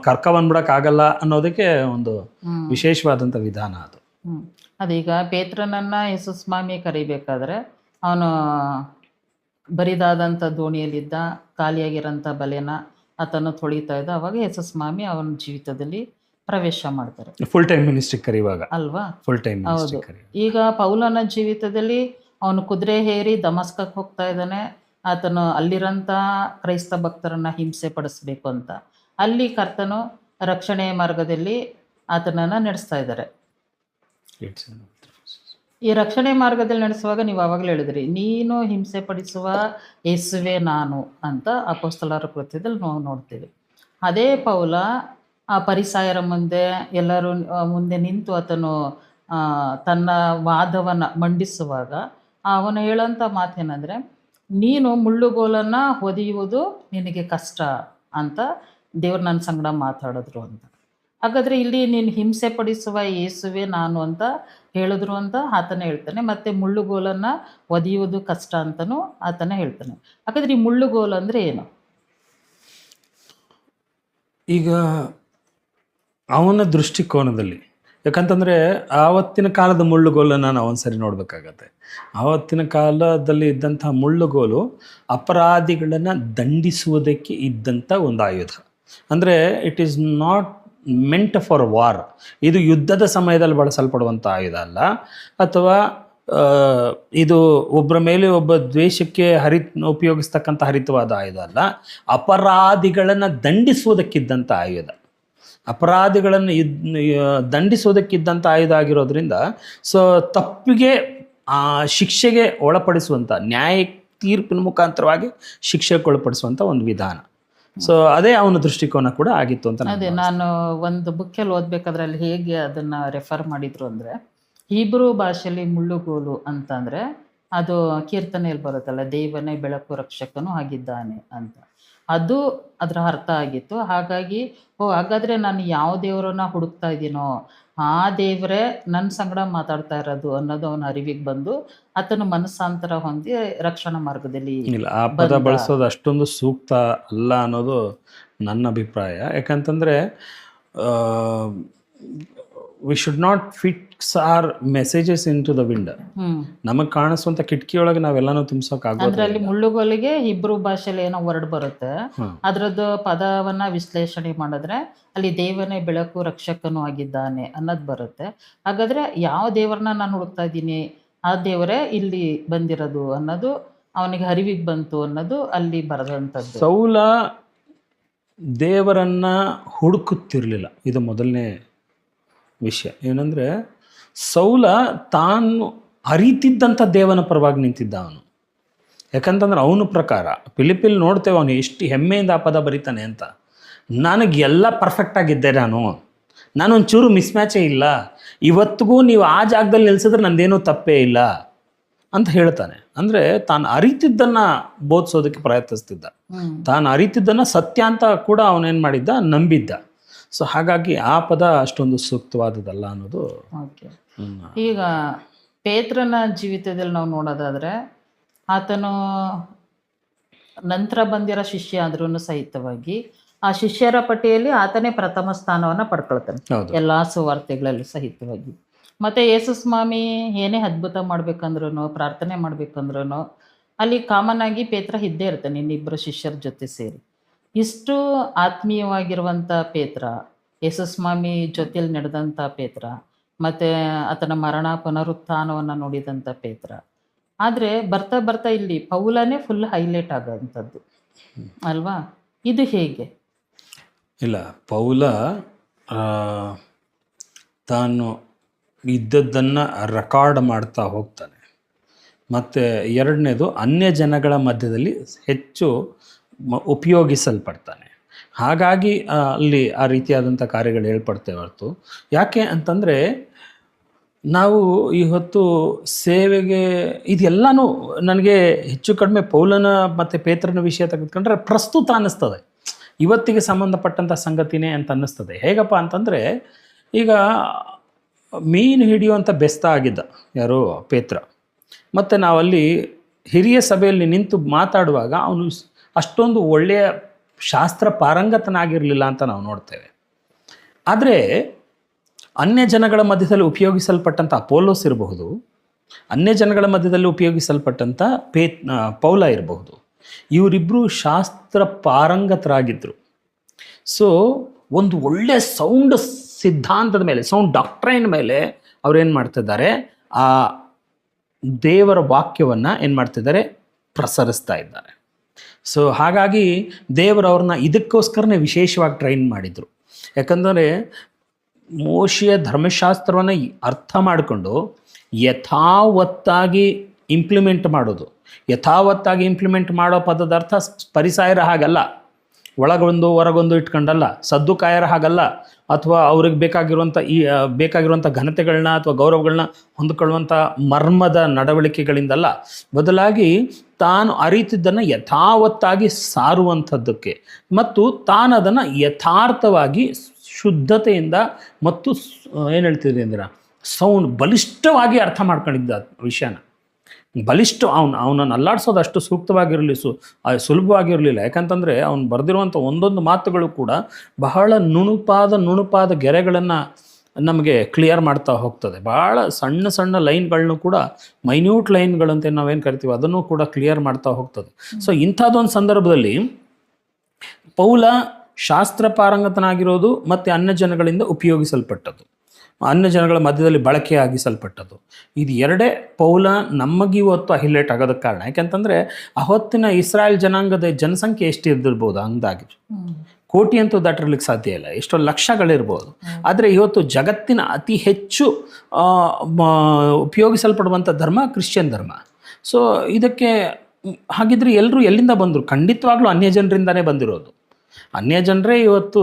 ಕರ್ಕೊಂಡ್ಬಿಡೋಕ್ಕಾಗಲ್ಲ ಅನ್ನೋದಕ್ಕೆ ಒಂದು ವಿಶೇಷವಾದಂಥ ವಿಧಾನ ಅದು. ಅದೀಗ ಪೇತ್ರನನ್ನ ಯೇಸುಸ್ವಾಮಿ ಕರಿಬೇಕಾದ್ರೆ ಅವನು ಬರಿದಾದಂಥ ದೋಣಿಯಲ್ಲಿದ್ದ, ಖಾಲಿಯಾಗಿರೋಂಥ ಬಲೆನ ಆತನು ತೊಳಿತಾ ಇದ್ದ. ಅವಾಗ ಯೇಸುಸ್ವಾಮಿ ಅವನ ಜೀವಿತದಲ್ಲಿ ಪ್ರವೇಶ ಮಾಡ್ತಾರೆ. ಫುಲ್ ಟೈಮ್ ಮಿನಿಸ್ಟ್ರಿ ಕರೆಯುವಾಗ ಅಲ್ವಾ? Full time. ಹೌದು. ಈಗ ಪೌಲನ ಜೀವಿತದಲ್ಲಿ ಅವನು ಕುದುರೆ ಹೇರಿ ದಮಸ್ಕಕ್ಕೆ ಹೋಗ್ತಾ ಇದ್ದಾನೆ. ಆತನು ಅಲ್ಲಿರೋಂಥ ಕ್ರೈಸ್ತ ಭಕ್ತರನ್ನು ಹಿಂಸೆ ಪಡಿಸ್ಬೇಕು ಅಂತ. ಅಲ್ಲಿ ಕರ್ತನು ರಕ್ಷಣೆಯ ಮಾರ್ಗದಲ್ಲಿ ಆತನನ್ನು ನಡೆಸ್ತಾ ಇದ್ದಾರೆ. ಈ ರಕ್ಷಣೆ ಮಾರ್ಗದಲ್ಲಿ ನಡೆಸುವಾಗ ನೀವು ಆವಾಗಲೇ ಹೇಳಿದ್ರಿ, ನೀನು ಹಿಂಸೆ ಪಡಿಸುವ ಯೇಸುವೆ ನಾನು ಅಂತ ಅಪೊಸ್ತಲರ ಕೃತ್ಯದಲ್ಲಿ ನಾವು ನೋಡ್ತೀವಿ. ಅದೇ ಪೌಲ ಆ ಪರಿಸಾಯರ ಮುಂದೆ, ಎಲ್ಲರೂ ಮುಂದೆ ನಿಂತು ಆತನು ತನ್ನ ವಾದವನ್ನು ಮಂಡಿಸುವಾಗ ಅವನು ಹೇಳೋಂಥ ಮಾತೇನೆಂದರೆ, ನೀನು ಮುಳ್ಳುಗೋಲನ್ನು ಹೊದೆಯುವುದು ನಿನಗೆ ಕಷ್ಟ ಅಂತ ದೇವ್ರು ನನ್ನ ಸಂಗಡ ಮಾತಾಡಿದ್ರು ಅಂತ. ಹಾಗಾದರೆ ಇಲ್ಲಿ ನೀನು ಹಿಂಸೆ ಪಡಿಸುವ ಯೇಸುವೆ ನಾನು ಅಂತ ಹೇಳಿದ್ರು ಅಂತ ಆತನೇ ಹೇಳ್ತಾನೆ. ಮತ್ತು ಮುಳ್ಳುಗೋಲನ್ನು ಒದೆಯುವುದು ಕಷ್ಟ ಅಂತಲೂ ಆತನೇ ಹೇಳ್ತಾನೆ. ಹಾಗಾದರೆ ಈ ಮುಳ್ಳುಗೋಲು ಅಂದರೆ ಏನು? ಈಗ ಅವನ ದೃಷ್ಟಿಕೋನದಲ್ಲಿ, ಯಾಕಂತಂದರೆ ಆವತ್ತಿನ ಕಾಲದ ಮುಳ್ಳುಗೋಲನ್ನು ನಾವು ಒಂದ್ಸರಿ ನೋಡಬೇಕಾಗತ್ತೆ. ಆವತ್ತಿನ ಕಾಲದಲ್ಲಿ ಇದ್ದಂಥ ಮುಳ್ಳುಗೋಲು ಅಪರಾಧಿಗಳನ್ನು ದಂಡಿಸುವುದಕ್ಕೆ ಇದ್ದಂಥ ಒಂದು ಆಯುಧ. ಅಂದರೆ it is not meant for war. ಇದು ಯುದ್ಧದ ಸಮಯದಲ್ಲಿ ಬಳಸಲ್ಪಡುವಂಥ ಆಯುಧ ಅಲ್ಲ, ಅಥವಾ ಇದು ಒಬ್ಬರ ಮೇಲೆ ಒಬ್ಬ ದ್ವೇಷಕ್ಕೆ ಉಪಯೋಗಿಸ್ತಕ್ಕಂಥ ಹರಿತವಾದ ಆಯುಧ ಅಲ್ಲ. ಅಪರಾಧಿಗಳನ್ನು ದಂಡಿಸುವುದಕ್ಕಿದ್ದಂಥ ಆಯುಧ, ಅಪರಾಧಿಗಳನ್ನು ದಂಡಿಸುವುದಕ್ಕಿದ್ದಂಥ ಆಯುಧ ಆಗಿರೋದ್ರಿಂದ ಸೊ ತಪ್ಪಿಗೆ ಶಿಕ್ಷೆಗೆ ಒಳಪಡಿಸುವಂಥ, ನ್ಯಾಯ ತೀರ್ಪಿನ ಮುಖಾಂತರವಾಗಿ ಶಿಕ್ಷೆಗೆ ಒಳಪಡಿಸುವಂಥ ಒಂದು ವಿಧಾನ. ಸೊ ಅದೇ ಅವನ ದೃಷ್ಟಿಕೋನ ಕೂಡ ಆಗಿತ್ತು ಅಂತ. ಅದೇ ನಾನು ಒಂದು ಬುಕ್ಕಲ್ಲಿ ಓದ್ಬೇಕಾದ್ರೆ ಅಲ್ಲಿ ಹೇಗೆ ಅದನ್ನು ರೆಫರ್ ಮಾಡಿದ್ರು ಅಂದರೆ, ಹೀಬ್ರೂ ಭಾಷೆಯಲ್ಲಿ ಮುಳ್ಳುಗೋಲು ಅಂತಂದರೆ ಅದು ಕೀರ್ತನೆಯಲ್ಲಿ ಬರುತ್ತಲ್ಲ, ದೇವನೇ ಬೆಳಕು ರಕ್ಷಕನು ಆಗಿದ್ದಾನೆ ಅಂತ, ಅದು ಅದರ ಅರ್ಥ ಆಗಿತ್ತು. ಹಾಗಾಗಿ ಹಾಗಾದರೆ ನಾನು ಯಾವ ದೇವರನ್ನ ಹುಡುಕ್ತಾ ಇದ್ದೀನೋ ಆ ದೇವರೇ ನನ್ನ ಸಂಗಡ ಮಾತಾಡ್ತಾ ಇರೋದು ಅನ್ನೋದು ಅವನ ಅರಿವಿಗೆ ಬಂದು ಆತನ ಮನಸ್ಸಾಂತರ ಹೊಂದಿ ರಕ್ಷಣಾ ಮಾರ್ಗದಲ್ಲಿ ಇಲ್ಲ, ಆ ಪದ ಬಳಸೋದು ಅಷ್ಟೊಂದು ಸೂಕ್ತ ಅಲ್ಲ ಅನ್ನೋದು ನನ್ನ ಅಭಿಪ್ರಾಯ. ಯಾಕಂತಂದರೆ we should not fix our messages into the wind. ನಮಗೆ ಕಾಣಿಸುವಂಥ ಕಿಟಕಿಯೊಳಗೆ ನಾವೆಲ್ಲಾನು ತುಂಬಿಸೋಕ್ಕಾಗೋದು. ಅಂದ್ರೆ ಅಲ್ಲಿ ಮುಳ್ಳುಗೋಲಿಗೆ ಹಿಬ್ರೂ ಭಾಷೆಯಲ್ಲಿ ಏನೋ ವರ್ಡ್ ಬರುತ್ತೆ, ಅದ್ರದ್ದು ಪದವನ್ನ ವಿಶ್ಲೇಷಣೆ ಮಾಡಿದ್ರೆ ಅಲ್ಲಿ ದೇವನೇ ಬೆಳಕು ರಕ್ಷಕನು ಆಗಿದ್ದಾನೆ ಅನ್ನೋದು ಬರುತ್ತೆ. ಹಾಗಾದ್ರೆ ಯಾವ ದೇವರನ್ನ ನಾನು ಹುಡುಕ್ತಾ ಇದ್ದೀನಿ, ಆ ದೇವರೇ ಇಲ್ಲಿ ಬಂದಿರೋದು ಅನ್ನೋದು ಅವನಿಗೆ ಅರಿವಿಗೆ ಬಂತು ಅನ್ನೋದು ಅಲ್ಲಿ ಬರೆದಂಥದ್ದು. ಸೌಲ ದೇವರನ್ನ ಹುಡುಕುತ್ತಿರಲಿಲ್ಲ, ಇದು ಮೊದಲನೇ ವಿಷಯ. ಏನಂದರೆ ಸೌಲ ತಾನು ಅರಿತಿದ್ದಂಥ ದೇವನ ಪರವಾಗಿ ನಿಂತಿದ್ದ ಅವನು. ಯಾಕಂತಂದ್ರೆ ಅವನ ಪ್ರಕಾರ ಫಿಲಿಪಿಲ್ ನೋಡ್ತೇವೆ ಅವನು ಎಷ್ಟು ಹೆಮ್ಮೆಯಿಂದ ಆ ಪದ ಬರೀತಾನೆ ಅಂತ. ನನಗೆಲ್ಲ ಪರ್ಫೆಕ್ಟಾಗಿದ್ದೆ, ನಾನೊಂಚೂರು ಮಿಸ್ಮ್ಯಾಚೇ ಇಲ್ಲ, ಇವತ್ತಿಗೂ ನೀವು ಆ ಜಾಗದಲ್ಲಿ ನಿಲ್ಲಿಸಿದ್ರೆ ನಂದೇನೂ ತಪ್ಪೇ ಇಲ್ಲ ಅಂತ ಹೇಳ್ತಾನೆ. ಅಂದರೆ ತಾನು ಅರಿತಿದ್ದನ್ನು ಬೋಧಿಸೋದಕ್ಕೆ ಪ್ರಯತ್ನಿಸ್ತಿದ್ದ, ತಾನು ಅರಿತಿದ್ದನ್ನು ಸತ್ಯ ಅಂತ ಕೂಡ ಅವನೇನು ಮಾಡಿದ್ದ, ನಂಬಿದ್ದ. ಸೊ ಹಾಗಾಗಿ ಆ ಪದ ಅಷ್ಟೊಂದು ಸೂಕ್ತವಾದದಲ್ಲ ಅನ್ನೋದು. ಈಗ ಪೇತ್ರನ ಜೀವಿತದಲ್ಲಿ ನಾವು ನೋಡೋದಾದರೆ, ಆತನು ನಂತರ ಬಂದಿರೋ ಶಿಷ್ಯ ಆದ್ರೂ ಸಹಿತವಾಗಿ ಆ ಶಿಷ್ಯರ ಪಟ್ಟಿಯಲ್ಲಿ ಆತನೇ ಪ್ರಥಮ ಸ್ಥಾನವನ್ನು ಪಡ್ಕೊಳ್ತಾನೆ ಎಲ್ಲ ಸುವಾರ್ತೆಗಳಲ್ಲಿ ಸಹಿತವಾಗಿ. ಮತ್ತು ಯೇಸು ಸ್ವಾಮಿ ಏನೇ ಅದ್ಭುತ ಮಾಡ್ಬೇಕಂದ್ರೂ, ಪ್ರಾರ್ಥನೆ ಮಾಡ್ಬೇಕಂದ್ರೂ ಅಲ್ಲಿ ಕಾಮನ್ ಆಗಿ ಪೇತ್ರ ಇದ್ದೇ ಇರ್ತಾನೆ ಇನ್ನಿಬ್ಬರು ಶಿಷ್ಯರ ಜೊತೆ ಸೇರಿ. ಇಷ್ಟು ಆತ್ಮೀಯವಾಗಿರುವಂಥ ಪೇತ್ರ, ಯೇಸುಸ್ವಾಮಿ ಜೊತೆಯಲ್ಲಿ ನಡೆದಂಥ ಪೇತ್ರ, ಮತ್ತು ಆತನ ಮರಣ ಪುನರುತ್ಥಾನವನ್ನು ನೋಡಿದಂಥ ಪೇತ್ರ. ಆದರೆ ಬರ್ತಾ ಬರ್ತಾ ಇಲ್ಲಿ ಪೌಲನೇ ಫುಲ್ ಹೈಲೈಟ್ ಆಗೋಂಥದ್ದು ಅಲ್ವಾ? ಇದು ಹೇಗೆ? ಇಲ್ಲ, ಪೌಲ ತಾನು ಇದ್ದದ್ದನ್ನು ರೆಕಾರ್ಡ್ ಮಾಡ್ತಾ ಹೋಗ್ತಾನೆ. ಮತ್ತು ಎರಡನೇದು, ಅನ್ಯ ಜನಗಳ ಮಧ್ಯದಲ್ಲಿ ಹೆಚ್ಚು ಉಪಯೋಗಿಸಲ್ಪಡ್ತಾನೆ. ಹಾಗಾಗಿ ಅಲ್ಲಿ ಆ ರೀತಿಯಾದಂಥ ಕಾರ್ಯಗಳು ಹೇಳ್ಪಡ್ತೇವೆ ಹೊರತು. ಯಾಕೆ ಅಂತಂದರೆ ನಾವು ಇವತ್ತು ಸೇವೆಗೆ ಇದೆಲ್ಲನೂ ನನಗೆ ಹೆಚ್ಚು ಕಡಿಮೆ ಪೌಲನ ಮತ್ತು ಪೇತ್ರನ ವಿಷಯ ತೆಗೆದುಕೊಂಡ್ರೆ ಪ್ರಸ್ತುತ ಅನ್ನಿಸ್ತದೆ, ಇವತ್ತಿಗೆ ಸಂಬಂಧಪಟ್ಟಂಥ ಸಂಗತಿನೇ ಅಂತ ಅನ್ನಿಸ್ತದೆ. ಹೇಗಪ್ಪ ಅಂತಂದರೆ, ಈಗ ಮೀನು ಹಿಡಿಯುವಂಥ ಬೆಸ್ತ ಆಗಿದ್ದ ಯಾರೋ ಪೇತ್ರ, ಮತ್ತು ನಾವಲ್ಲಿ ಹಿರಿಯ ಸಭೆಯಲ್ಲಿ ನಿಂತು ಮಾತಾಡುವಾಗ ಅವನು ಅಷ್ಟೊಂದು ಒಳ್ಳೆಯ ಶಾಸ್ತ್ರ ಪಾರಂಗತನಾಗಿರಲಿಲ್ಲ ಅಂತ ನಾವು ನೋಡ್ತೇವೆ. ಆದರೆ ಅನ್ಯ ಜನಗಳ ಮಧ್ಯದಲ್ಲಿ ಉಪಯೋಗಿಸಲ್ಪಟ್ಟಂಥ ಅಪೋಲೋಸ್ ಇರಬಹುದು, ಅನ್ಯ ಜನಗಳ ಮಧ್ಯದಲ್ಲಿ ಉಪಯೋಗಿಸಲ್ಪಟ್ಟಂಥ ಪೌಲ ಇರಬಹುದು. ಇವರಿಬ್ಬರು ಶಾಸ್ತ್ರ ಪಾರಂಗತರಾಗಿದ್ದರು. ಸೊ ಒಂದು ಒಳ್ಳೆಯ ಸೌಂಡ್ ಸಿದ್ಧಾಂತದ ಮೇಲೆ, ಸೌಂಡ್ ಡಾಕ್ಟ್ರೈನ್ ಮೇಲೆ ಅವ್ರೇನು ಮಾಡ್ತಿದ್ದಾರೆ, ಆ ದೇವರ ವಾಕ್ಯವನ್ನು ಏನು ಮಾಡ್ತಿದ್ದಾರೆ, ಪ್ರಸರಿಸ್ತಾ ಇದ್ದಾರೆ. ಸೊ ಹಾಗಾಗಿ ದೇವರವ್ರನ್ನ ಇದಕ್ಕೋಸ್ಕರನೇ ವಿಶೇಷವಾಗಿ ಟ್ರೈನ್ ಮಾಡಿದರು. ಯಾಕಂದರೆ ಮೋಶೆಯ ಧರ್ಮಶಾಸ್ತ್ರವನ್ನು ಅರ್ಥ ಮಾಡಿಕೊಂಡು ಯಥಾವತ್ತಾಗಿ ಇಂಪ್ಲಿಮೆಂಟ್ ಮಾಡೋದು. ಯಥಾವತ್ತಾಗಿ ಇಂಪ್ಲಿಮೆಂಟ್ ಮಾಡೋ ಪದದ ಅರ್ಥ ಪರಿಸಾಯರ ಹಾಗಲ್ಲ, ಒಳಗೊಂದು ಹೊರಗೊಂದು ಇಟ್ಕೊಂಡಲ್ಲ, ಸದ್ದುಕಾಯರ ಹಾಗಲ್ಲ, ಅಥವಾ ಅವ್ರಿಗೆ ಬೇಕಾಗಿರುವಂಥ ಘನತೆಗಳನ್ನ ಅಥವಾ ಗೌರವಗಳನ್ನ ಹೊಂದಿಕೊಳ್ಳುವಂಥ ಮರ್ಮದ ನಡವಳಿಕೆಗಳಿಂದಲ್ಲ, ಬದಲಾಗಿ ತಾನು ಅರಿತಿದ್ದನ್ನು ಯಥಾವತ್ತಾಗಿ ಸಾರುವಂಥದ್ದಕ್ಕೆ ಮತ್ತು ತಾನು ಅದನ್ನು ಯಥಾರ್ಥವಾಗಿ ಶುದ್ಧತೆಯಿಂದ ಮತ್ತು ಏನು ಹೇಳ್ತಿದ್ರಿ ಅಂದ್ರೆ ಸೌಂಡ್ ಬಲಿಷ್ಠವಾಗಿ ಅರ್ಥ ಮಾಡ್ಕೊಂಡಿದ್ದ ವಿಷಯನ. ಬಲಿಷ್ಠ ಅವನನ್ನು ಅಲ್ಲಾಡಿಸೋದು ಅಷ್ಟು ಸೂಕ್ತವಾಗಿರಲಿ, ಸುಲಭವಾಗಿರಲಿಲ್ಲ. ಯಾಕಂತಂದರೆ ಅವನು ಬರೆದಿರುವಂಥ ಒಂದೊಂದು ಮಾತುಗಳು ಕೂಡ ಬಹಳ ನುಣುಪಾದ ಗೆರೆಗಳನ್ನು ನಮಗೆ ಕ್ಲಿಯರ್ ಮಾಡ್ತಾ ಹೋಗ್ತದೆ. ಭಾಳ ಸಣ್ಣ ಸಣ್ಣ ಲೈನ್ಗಳನ್ನು ಕೂಡ, ಮೈನ್ಯೂಟ್ ಲೈನ್ಗಳಂತೆ ನಾವೇನು ಕರಿತೀವಿ, ಅದನ್ನು ಕೂಡ ಕ್ಲಿಯರ್ ಮಾಡ್ತಾ ಹೋಗ್ತದೆ. ಸೊ ಇಂಥದ್ದೊಂದು ಸಂದರ್ಭದಲ್ಲಿ ಪೌಲ ಶಾಸ್ತ್ರ ಪಾರಂಗತನಾಗಿರೋದು ಮತ್ತು ಅನ್ಯಜನಗಳಿಂದ ಉಪಯೋಗಿಸಲ್ಪಟ್ಟದ್ದು, ಅನ್ಯಜನಗಳ ಮಧ್ಯದಲ್ಲಿ ಬಳಕೆಯಾಗಿಸಲ್ಪಟ್ಟದ್ದು. ಇದು ಎರಡೇ ಪೌಲ ನಮಗಿವತ್ತು ಹೈಲೈಟ್ ಆಗೋದಕ್ಕೆ ಕಾರಣ. ಯಾಕೆಂತಂದರೆ ಅವತ್ತಿನ ಇಸ್ರಾಯೇಲ್ ಜನಾಂಗದ ಜನಸಂಖ್ಯೆ ಎಷ್ಟು ಇದ್ದಿರ್ಬೋದು ಅಂದಾಗಿ, ಕೋಟಿ ಅಂತೂ ದಾಟಿರ್ಲಿಕ್ಕೆ ಸಾಧ್ಯ ಇಲ್ಲ, ಎಷ್ಟೋ ಲಕ್ಷಗಳಿರ್ಬೋದು. ಆದರೆ ಇವತ್ತು ಜಗತ್ತಿನ ಅತಿ ಹೆಚ್ಚು ಉಪಯೋಗಿಸಲ್ಪಡುವಂಥ ಧರ್ಮ ಕ್ರಿಶ್ಚಿಯನ್ ಧರ್ಮ. ಸೊ ಇದಕ್ಕೆ ಹಾಗಿದ್ರೆ ಎಲ್ಲರೂ ಎಲ್ಲಿಂದ ಬಂದರು? ಖಂಡಿತವಾಗ್ಲೂ ಅನ್ಯಜನರಿಂದನೇ ಬಂದಿರೋದು. ಅನ್ಯಜನರೇ ಇವತ್ತು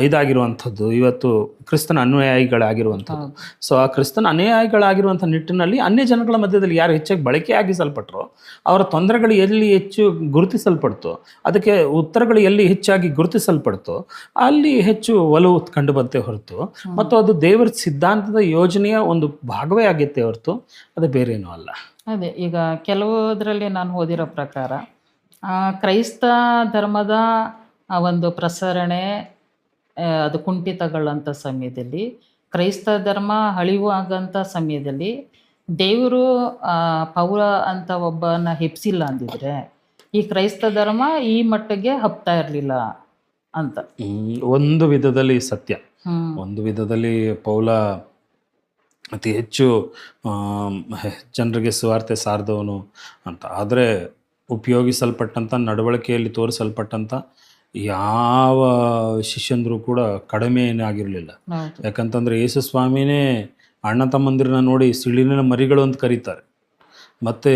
ಇದಾಗಿರುವಂಥದ್ದು, ಇವತ್ತು ಕ್ರಿಸ್ತನ ಅನುಯಾಯಿಗಳಾಗಿರುವಂಥದ್ದು. ಸೊ ಆ ಕ್ರಿಸ್ತನ ಅನುಯಾಯಿಗಳಾಗಿರುವಂಥ ನಿಟ್ಟಿನಲ್ಲಿ ಅನ್ಯಜನಗಳ ಮಧ್ಯದಲ್ಲಿ ಯಾರು ಹೆಚ್ಚಾಗಿ ಬಳಕೆಯಾಗಿಸಲ್ಪಟ್ರೋ ಅವರ ತೊಂದರೆಗಳು ಎಲ್ಲಿ ಹೆಚ್ಚು ಗುರುತಿಸಲ್ಪಡ್ತೋ, ಅದಕ್ಕೆ ಉತ್ತರಗಳು ಎಲ್ಲಿ ಹೆಚ್ಚಾಗಿ ಗುರುತಿಸಲ್ಪಡ್ತೋ ಅಲ್ಲಿ ಹೆಚ್ಚು ಒಲವು ಕಂಡು ಬಂತೆ ಹೊರತು, ಮತ್ತು ಅದು ದೇವರ ಸಿದ್ಧಾಂತದ ಯೋಜನೆಯ ಒಂದು ಭಾಗವೇ ಆಗೈತೆ ಹೊರತು ಅದು ಬೇರೇನೂ ಅಲ್ಲ. ಅದೇ ಈಗ ಕೆಲವುದರಲ್ಲಿ ನಾನು ಓದಿರೋ ಪ್ರಕಾರ ಕ್ರೈಸ್ತ ಧರ್ಮದ ಒಂದು ಪ್ರಸರಣೆ ಅದು ಕುಂಠಿತಗಳಂಥ ಸಮಯದಲ್ಲಿ, ಕ್ರೈಸ್ತ ಧರ್ಮ ಅಳಿವಾಗಂಥ ಸಮಯದಲ್ಲಿ ದೇವರು ಪೌಲ ಅಂತ ಒಬ್ಬನ ಹೆಪ್ಸಿಲ್ಲ ಅಂದಿದ್ರೆ ಈ ಕ್ರೈಸ್ತ ಧರ್ಮ ಈ ಮಟ್ಟಿಗೆ ಹಬ್ತಾ ಇರಲಿಲ್ಲ ಅಂತ. ಒಂದು ವಿಧದಲ್ಲಿ ಸತ್ಯ. ಒಂದು ವಿಧದಲ್ಲಿ ಪೌಲ ಅತಿ ಹೆಚ್ಚು ಜನರಿಗೆ ಸುವಾರ್ತೆ ಸಾರಿದವನು ಅಂತ. ಆದರೆ ಉಪಯೋಗಿಸಲ್ಪಟ್ಟಂಥ ನಡವಳಿಕೆಯಲ್ಲಿ ತೋರಿಸಲ್ಪಟ್ಟಂಥ ಯಾವ ಶಿಷ್ಯಂದರು ಕೂಡ ಕಡಿಮೆ ಏನಾಗಿರಲಿಲ್ಲ. ಯಾಕಂತಂದರೆ ಯೇಸು ಸ್ವಾಮಿನೇ ಅಣ್ಣ ತಮ್ಮಂದಿರನ್ನ ನೋಡಿ ಸಿಳಿನ ಮರಿಗಳು ಅಂತ ಕರೀತಾರೆ. ಮತ್ತು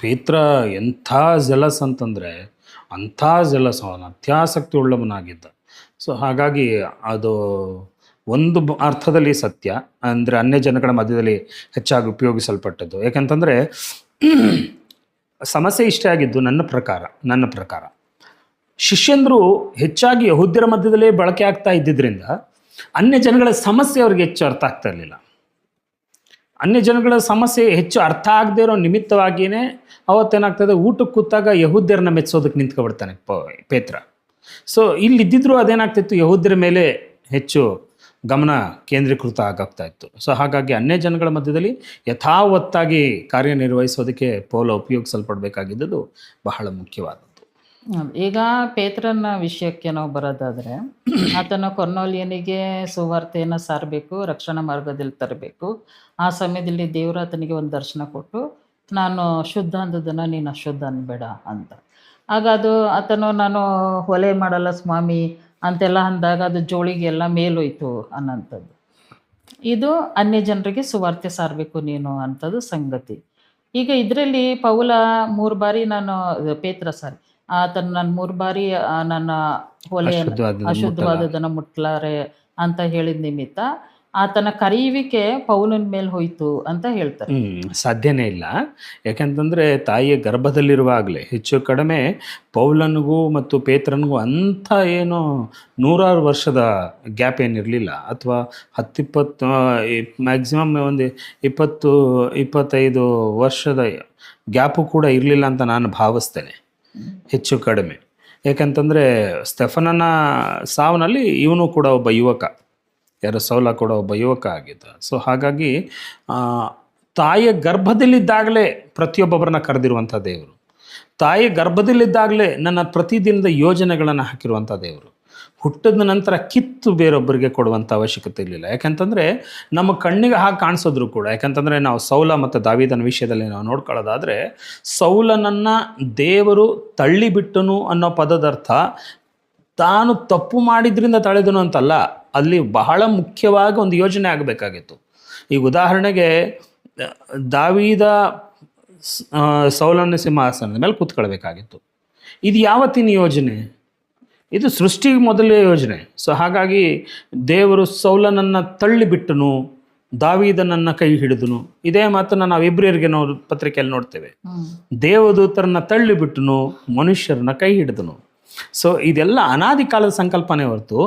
ಪೇತ್ರ ಎಂಥ ಜಲಸ್ ಅಂತಂದರೆ ಅಂಥ ಜಲಸ್, ಅವನ ಅತ್ಯಾಸಕ್ತಿ ಉಳ್ಳವನಾಗಿದ್ದ. ಸೊ ಹಾಗಾಗಿ ಅದು ಒಂದು ಅರ್ಥದಲ್ಲಿ ಸತ್ಯ, ಅಂದರೆ ಅನ್ಯ ಜನಗಳ ಮಧ್ಯದಲ್ಲಿ ಹೆಚ್ಚಾಗಿ ಉಪಯೋಗಿಸಲ್ಪಟ್ಟದ್ದು. ಯಾಕಂತಂದರೆ ಸಮಸ್ಯೆ ಇಷ್ಟೇ ಆಗಿದ್ದು ನನ್ನ ಪ್ರಕಾರ ಶಿಷ್ಯಂದರು ಹೆಚ್ಚಾಗಿ ಯಹೂದ್ಯರ ಮಧ್ಯದಲ್ಲೇ ಬಳಕೆ ಆಗ್ತಾ ಇದ್ದಿದ್ದರಿಂದ ಅನ್ಯ ಜನಗಳ ಸಮಸ್ಯೆ ಅವ್ರಿಗೆ ಹೆಚ್ಚು ಅರ್ಥ ಆಗ್ತಾ ಇರಲಿಲ್ಲ. ಅನ್ಯ ಜನಗಳ ಸಮಸ್ಯೆ ಹೆಚ್ಚು ಅರ್ಥ ಆಗದೇ ಇರೋ ನಿಮಿತ್ತವಾಗಿಯೇ ಅವತ್ತೇನಾಗ್ತದೆ, ಊಟಕ್ಕೆ ಕೂತಾಗ ಯಹೂದ್ಯರನ್ನ ಮೆಚ್ಚೋದಕ್ಕೆ ನಿಂತ್ಕೊಬಿಡ್ತಾನೆ ಪೇತ್ರ. ಸೊ ಇಲ್ಲಿದ್ದಿದ್ರು ಅದೇನಾಗ್ತಿತ್ತು, ಯಹೂದ್ಯರ ಮೇಲೆ ಹೆಚ್ಚು ಗಮನ ಕೇಂದ್ರೀಕೃತ ಆಗ್ತಾ ಇತ್ತು. ಸೊ ಹಾಗಾಗಿ ಅನ್ಯ ಜನಗಳ ಮಧ್ಯದಲ್ಲಿ ಯಥಾವತ್ತಾಗಿ ಕಾರ್ಯನಿರ್ವಹಿಸೋದಕ್ಕೆ ಪೌಲ ಉಪಯೋಗಿಸಲ್ಪಡಬೇಕಾಗಿದ್ದು ಬಹಳ ಮುಖ್ಯವಾದದ್ದು. ಈಗ ಪೇತ್ರನ ವಿಷಯಕ್ಕೆ ನಾವು ಬರೋದಾದರೆ, ಆತನ ಕೊರ್ನೇಲಿಯನಿಗೆ ಸುವಾರ್ತೆಯನ್ನು ಸಾರಬೇಕು, ರಕ್ಷಣಾ ಮಾರ್ಗದಲ್ಲಿ ತರಬೇಕು. ಆ ಸಮಯದಲ್ಲಿ ದೇವರು ಆತನಿಗೆ ಒಂದು ದರ್ಶನ ಕೊಟ್ಟು, ನಾನು ಶುದ್ಧ ಅಂದದನ್ನು ನೀನು ಅಶುದ್ಧ ಅನ್ಬೇಡ ಅಂತ. ಆಗ ಆತನು ನಾನು ಹೊಲೆ ಮಾಡಲ್ಲ ಸ್ವಾಮಿ ಅಂತೆಲ್ಲ ಅಂದಾಗ ಅದು ಜೋಳಿಗೆಲ್ಲ ಮೇಲೋಯ್ತು ಅನ್ನೋಂಥದ್ದು. ಇದು ಅನ್ಯ ಜನರಿಗೆ ಸುವಾರ್ತೆ ಸಾರಬೇಕು ನೀನು ಅಂಥದ್ದು ಸಂಗತಿ. ಈಗ ಇದರಲ್ಲಿ ಪೌಲ 3 ಬಾರಿ ಆತನು ನಾನು 3 ಬಾರಿ ನನ್ನ ಹೊಲೆಯನ್ನು ಅಶುದ್ಧವಾದದನ್ನು ಮುಟ್ಲಾರೆ ಅಂತ ಹೇಳಿದ ನಿಮಿತ್ತ ಆತನ ಕರೆಯುವಿಕೆ ಪೌಲನ ಮೇಲೆ ಹೋಯ್ತು ಅಂತ ಹೇಳ್ತಾರೆ. ಸಾಧ್ಯನೇ ಇಲ್ಲ. ಯಾಕೆಂತಂದರೆ ತಾಯಿಯ ಗರ್ಭದಲ್ಲಿರುವಾಗಲೇ ಹೆಚ್ಚು ಕಡಿಮೆ ಪೌಲನಿಗೂ ಮತ್ತು ಪೇತ್ರನಿಗೂ ಅಂಥ ಏನು 100 ವರ್ಷದ ಗ್ಯಾಪ್ ಏನಿರಲಿಲ್ಲ, ಅಥವಾ 10-20 ಮ್ಯಾಕ್ಸಿಮಮ್ ಒಂದು 20-25 ವರ್ಷದ ಗ್ಯಾಪು ಕೂಡ ಇರಲಿಲ್ಲ ಅಂತ ನಾನು ಭಾವಿಸ್ತೇನೆ, ಹೆಚ್ಚು ಕಡಿಮೆ. ಯಾಕಂತಂದರೆ ಸ್ಟೆಫನನ ಸಾವನಲ್ಲಿ ಇವನು ಕೂಡ ಒಬ್ಬ ಯುವಕ, ಸೌಲ ಕೂಡ ಒಬ್ಬ ಯುವಕ ಆಗಿದ್ದ. ಸೊ ಹಾಗಾಗಿ ತಾಯಿಯ ಗರ್ಭದಲ್ಲಿದ್ದಾಗಲೇ ಪ್ರತಿಯೊಬ್ಬೊಬ್ಬರನ್ನ ಕರೆದಿರುವಂಥ ದೇವರು, ತಾಯಿಯ ಗರ್ಭದಲ್ಲಿದ್ದಾಗಲೇ ನನ್ನ ಪ್ರತಿದಿನದ ಯೋಜನೆಗಳನ್ನು ಹಾಕಿರುವಂಥ ದೇವರು, ಹುಟ್ಟಿದ ನಂತರ ಕಿತ್ತು ಬೇರೊಬ್ಬರಿಗೆ ಕೊಡುವಂಥ ಅವಶ್ಯಕತೆ ಇರಲಿಲ್ಲ. ಯಾಕಂತಂದರೆ ನಮ್ಮ ಕಣ್ಣಿಗೆ ಹಾಗೆ ಕಾಣಿಸೋದ್ರು ಕೂಡ, ಯಾಕಂತಂದರೆ ನಾವು ಸೌಲ ಮತ್ತು ದಾವೀದನ ವಿಷಯದಲ್ಲಿ ನಾವು ನೋಡ್ಕೊಳ್ಳೋದಾದರೆ, ಸೌಲನನ್ನು ದೇವರು ತಳ್ಳಿಬಿಟ್ಟನು ಅನ್ನೋ ಪದದರ್ಥ ತಾನು ತಪ್ಪು ಮಾಡಿದ್ರಿಂದ ತಳೆದನು ಅಂತಲ್ಲ, ಅಲ್ಲಿ ಬಹಳ ಮುಖ್ಯವಾಗಿ ಒಂದು ಯೋಜನೆ ಆಗಬೇಕಾಗಿತ್ತು. ಈಗ ಉದಾಹರಣೆಗೆ ದಾವೀದ ಸೌಲನ ಸಿಂಹಾಸನದ ಮೇಲೆ ಕೂತ್ಕೊಳ್ಬೇಕಾಗಿತ್ತು. ಇದು ಯಾವತ್ತಿನ ಯೋಜನೆ? ಇದು ಸೃಷ್ಟಿಗೆ ಮೊದಲೇ ಯೋಜನೆ. ಸೊ ಹಾಗಾಗಿ ದೇವರು ಸೌಲನನ್ನು ತಳ್ಳಿಬಿಟ್ಟನು, ದಾವೀದನನ್ನು ಕೈ ಹಿಡಿದನು. ಇದೇ ಮಾತನ್ನು ನಾವು ಇಬ್ರಿಯರಿಗೆ ನಾವು ಪತ್ರಿಕೆಯಲ್ಲಿ ನೋಡ್ತೇವೆ. ದೇವದೂತರನ್ನ ತಳ್ಳಿಬಿಟ್ಟನು, ಮನುಷ್ಯರನ್ನ ಕೈ ಹಿಡಿದನು. ಸೊ ಇದೆಲ್ಲ ಅನಾದಿ ಕಾಲದ ಸಂಕಲ್ಪನೆ ಹೊರತು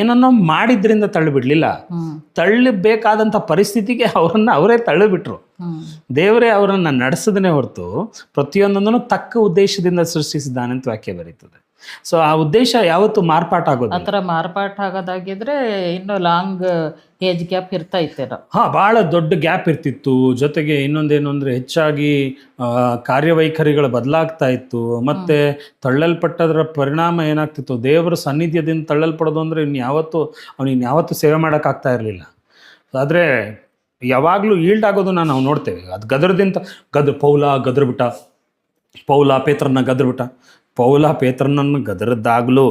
ಏನನ್ನೋ ಮಾಡಿದ್ರಿಂದ ತಳ್ಳಿಬಿಡ್ಲಿಲ್ಲ. ತಳ್ಳಬೇಕಾದಂಥ ಪರಿಸ್ಥಿತಿಗೆ ಅವರೇ ತಳ್ಳಿಬಿಟ್ರು. ದೇವರೇ ಅವರನ್ನು ನಡೆಸದನೇ ಹೊರತು ಪ್ರತಿಯೊಂದನ್ನು ತಕ್ಕ ಉದ್ದೇಶದಿಂದ ಸೃಷ್ಟಿಸಿದ್ದಾನೆ ಅಂತ ವಾಕ್ಯ ಬರೀತದೆ. ಸೊ ಆ ಉದ್ದೇಶ ಯಾವತ್ತು ಮಾರ್ಪಾಟ ಆ ಆಗೋದು. ಥರ ಮಾರ್ಪಾಟ್ ಆಗೋದಾಗಿದ್ರೆ ಇನ್ನೂ ಲಾಂಗ್ ಏಜ್ ಗ್ಯಾಪ್ ಇರ್ತಾ ಇತ್ತೇನೋ. ಭಾಳ ದೊಡ್ಡ ಗ್ಯಾಪ್ ಇರ್ತಿತ್ತು. ಜೊತೆಗೆ ಇನ್ನೊಂದೇನು ಅಂದರೆ ಹೆಚ್ಚಾಗಿ ಕಾರ್ಯವೈಖರಿಗಳು ಬದಲಾಗ್ತಾ ಇತ್ತು. ಮತ್ತು ತಳ್ಳಲ್ಪಟ್ಟದರ ಪರಿಣಾಮ ಏನಾಗ್ತಿತ್ತು, ದೇವರ ಸಾನ್ನಿಧ್ಯದಿಂದ ತಳ್ಳಲ್ಪಡೋದು ಅಂದರೆ ಇನ್ಯಾವತ್ತೂ ಸೇವೆ ಮಾಡೋಕ್ಕಾಗ್ತಾ ಇರಲಿಲ್ಲ. ಆದರೆ ಯಾವಾಗಲೂ ಈಲ್ಡ್ ಆಗೋದನ್ನ ನಾವು ನೋಡ್ತೇವೆ. ಅದು ಪೌಲ ಗದರ್ಬಿಟ್ಟ, ಪೌಲ ಪೇತ್ರನನ್ನು ಗದರದ್ದಾಗಲೂ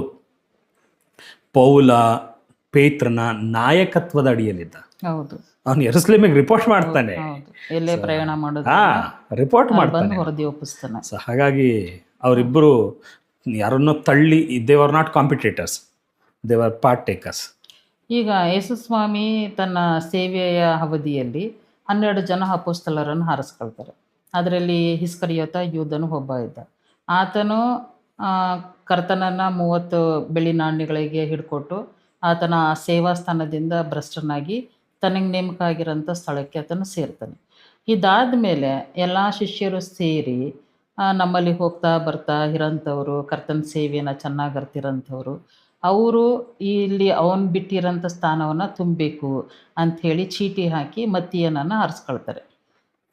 ಪೌಲ ಪೇತ್ರನ ನಾಯಕತ್ವದ ಅಡಿಯಲ್ಲಿದ್ದ. ಹೌದು, ಅವನು ಯೆರೂಸಲೇಮಿಗೆ ರಿಪೋರ್ಟ್ ಮಾಡ್ತಾನೆ. ಹೌದು, ಎಲ್ಲೇ ಪ್ರಯಾಣ ಮಾಡೋದು ರಿಪೋರ್ಟ್ ಬಂದು ಮಾಡ್ತಾನೆ. ಹೊರದಿ ಒಪ್ಪಿಸ್ತಾನೆ. ಸೊ ಹಾಗಾಗಿ ಅವರಿಬ್ಬರು ಯಾರನ್ನೋ ತಳ್ಳಿ, they are not competitors, they are part takers. ಈಗ ಯೇಸು ಸ್ವಾಮಿ ತನ್ನ ಸೇವೆಯ ಅವಧಿಯಲ್ಲಿ 12 ಜನ ಅಪೊಸ್ತಲರನ್ನು ಆರಿಸ್ಕೊಳ್ತಾರೆ. ಅದರಲ್ಲಿ ಇಸ್ಕರಿಯೋತ ಯೂದನು ಒಬ್ಬ ಇದ್ದ. ಆತನು ಕರ್ತನನ್ನು 30 ಬೆಳ್ಳಿ ನಾಣ್ಯಗಳಿಗೆ ಹಿಡ್ಕೊಟ್ಟು ಆತನ ಆ ಸೇವಾ ಸ್ಥಾನದಿಂದ ಭ್ರಷ್ಟನಾಗಿ ತನಗೆ ನೇಮಕ ಆಗಿರೋಂಥ ಸ್ಥಳಕ್ಕೆ ಆತನು ಸೇರ್ತಾನೆ. ಇದಾದ ಮೇಲೆ ಎಲ್ಲ ಶಿಷ್ಯರು ಸೇರಿ ನಮ್ಮಲ್ಲಿ ಹೋಗ್ತಾ ಬರ್ತಾ ಇರೋಂಥವ್ರು, ಕರ್ತನ ಸೇವೆಯನ್ನು ಚೆನ್ನಾಗಿ ಅರ್ತಿರೋಂಥವ್ರು, ಅವರು ಇಲ್ಲಿ ಅವನು ಬಿಟ್ಟಿರೋಂಥ ಸ್ಥಾನವನ್ನು ತುಂಬಬೇಕು ಅಂಥೇಳಿ ಚೀಟಿ ಹಾಕಿ ಮತ್ತಿಯನನ್ನು ಆರಿಸ್ಕೊಳ್ತಾರೆ.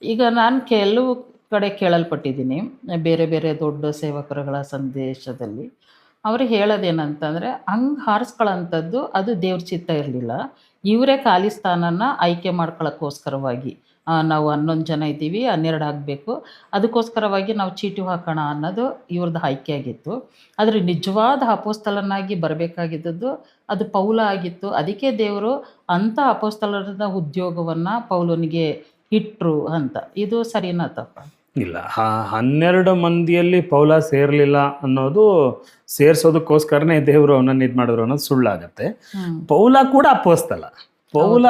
ಈಗ ನಾನು ಕೆಲವು ಕಡೆ ಕೇಳಲ್ಪಟ್ಟಿದ್ದೀನಿ, ಬೇರೆ ಬೇರೆ ದೊಡ್ಡ ಸೇವಕರುಗಳ ಸಂದೇಶದಲ್ಲಿ ಅವರು ಹೇಳೋದೇನಂತಂದರೆ, ಹಂಗೆ ಹಾರಿಸ್ಕೊಳ್ಳೋಂಥದ್ದು ಅದು ದೇವ್ರ ಚಿತ್ತ ಇರಲಿಲ್ಲ. ಇವರೇ ಖಾಲಿ ಸ್ಥಾನನ ಆಯ್ಕೆ ಮಾಡ್ಕೊಳ್ಳೋಕ್ಕೋಸ್ಕರವಾಗಿ, ನಾವು 11 ಜನ ಇದ್ದೀವಿ, 12 ಆಗಬೇಕು, ಅದಕ್ಕೋಸ್ಕರವಾಗಿ ನಾವು ಚೀಟಿ ಹಾಕೋಣ ಅನ್ನೋದು ಇವ್ರದ್ದು ಆಯ್ಕೆ ಆಗಿತ್ತು. ಆದರೆ ನಿಜವಾದ ಅಪೊಸ್ತಲನಾಗಿ ಬರಬೇಕಾಗಿದ್ದದ್ದು ಅದು ಪೌಲ ಆಗಿತ್ತು. ಅದಕ್ಕೆ ದೇವರು ಅಂಥ ಅಪೊಸ್ತಲರ ಉದ್ಯೋಗವನ್ನು ಪೌಲನಿಗೆ ಇಟ್ಟರು ಅಂತ. ಇದು ಸರಿನಾ ತಪ್ಪ? ಇಲ್ಲ, 12 ಮಂದಿಯಲ್ಲಿ ಪೌಲ ಸೇರಲಿಲ್ಲ ಅನ್ನೋದು ಸೇರಿಸೋದಕ್ಕೋಸ್ಕರನೇ ದೇವರು ಅವನನ್ನು ಇದು ಮಾಡಿದ್ರು ಅನ್ನೋದು ಸುಳ್ಳಾಗತ್ತೆ. ಪೌಲ ಕೂಡ ಅಪೋಸ್ತಲ. ಪೌಲ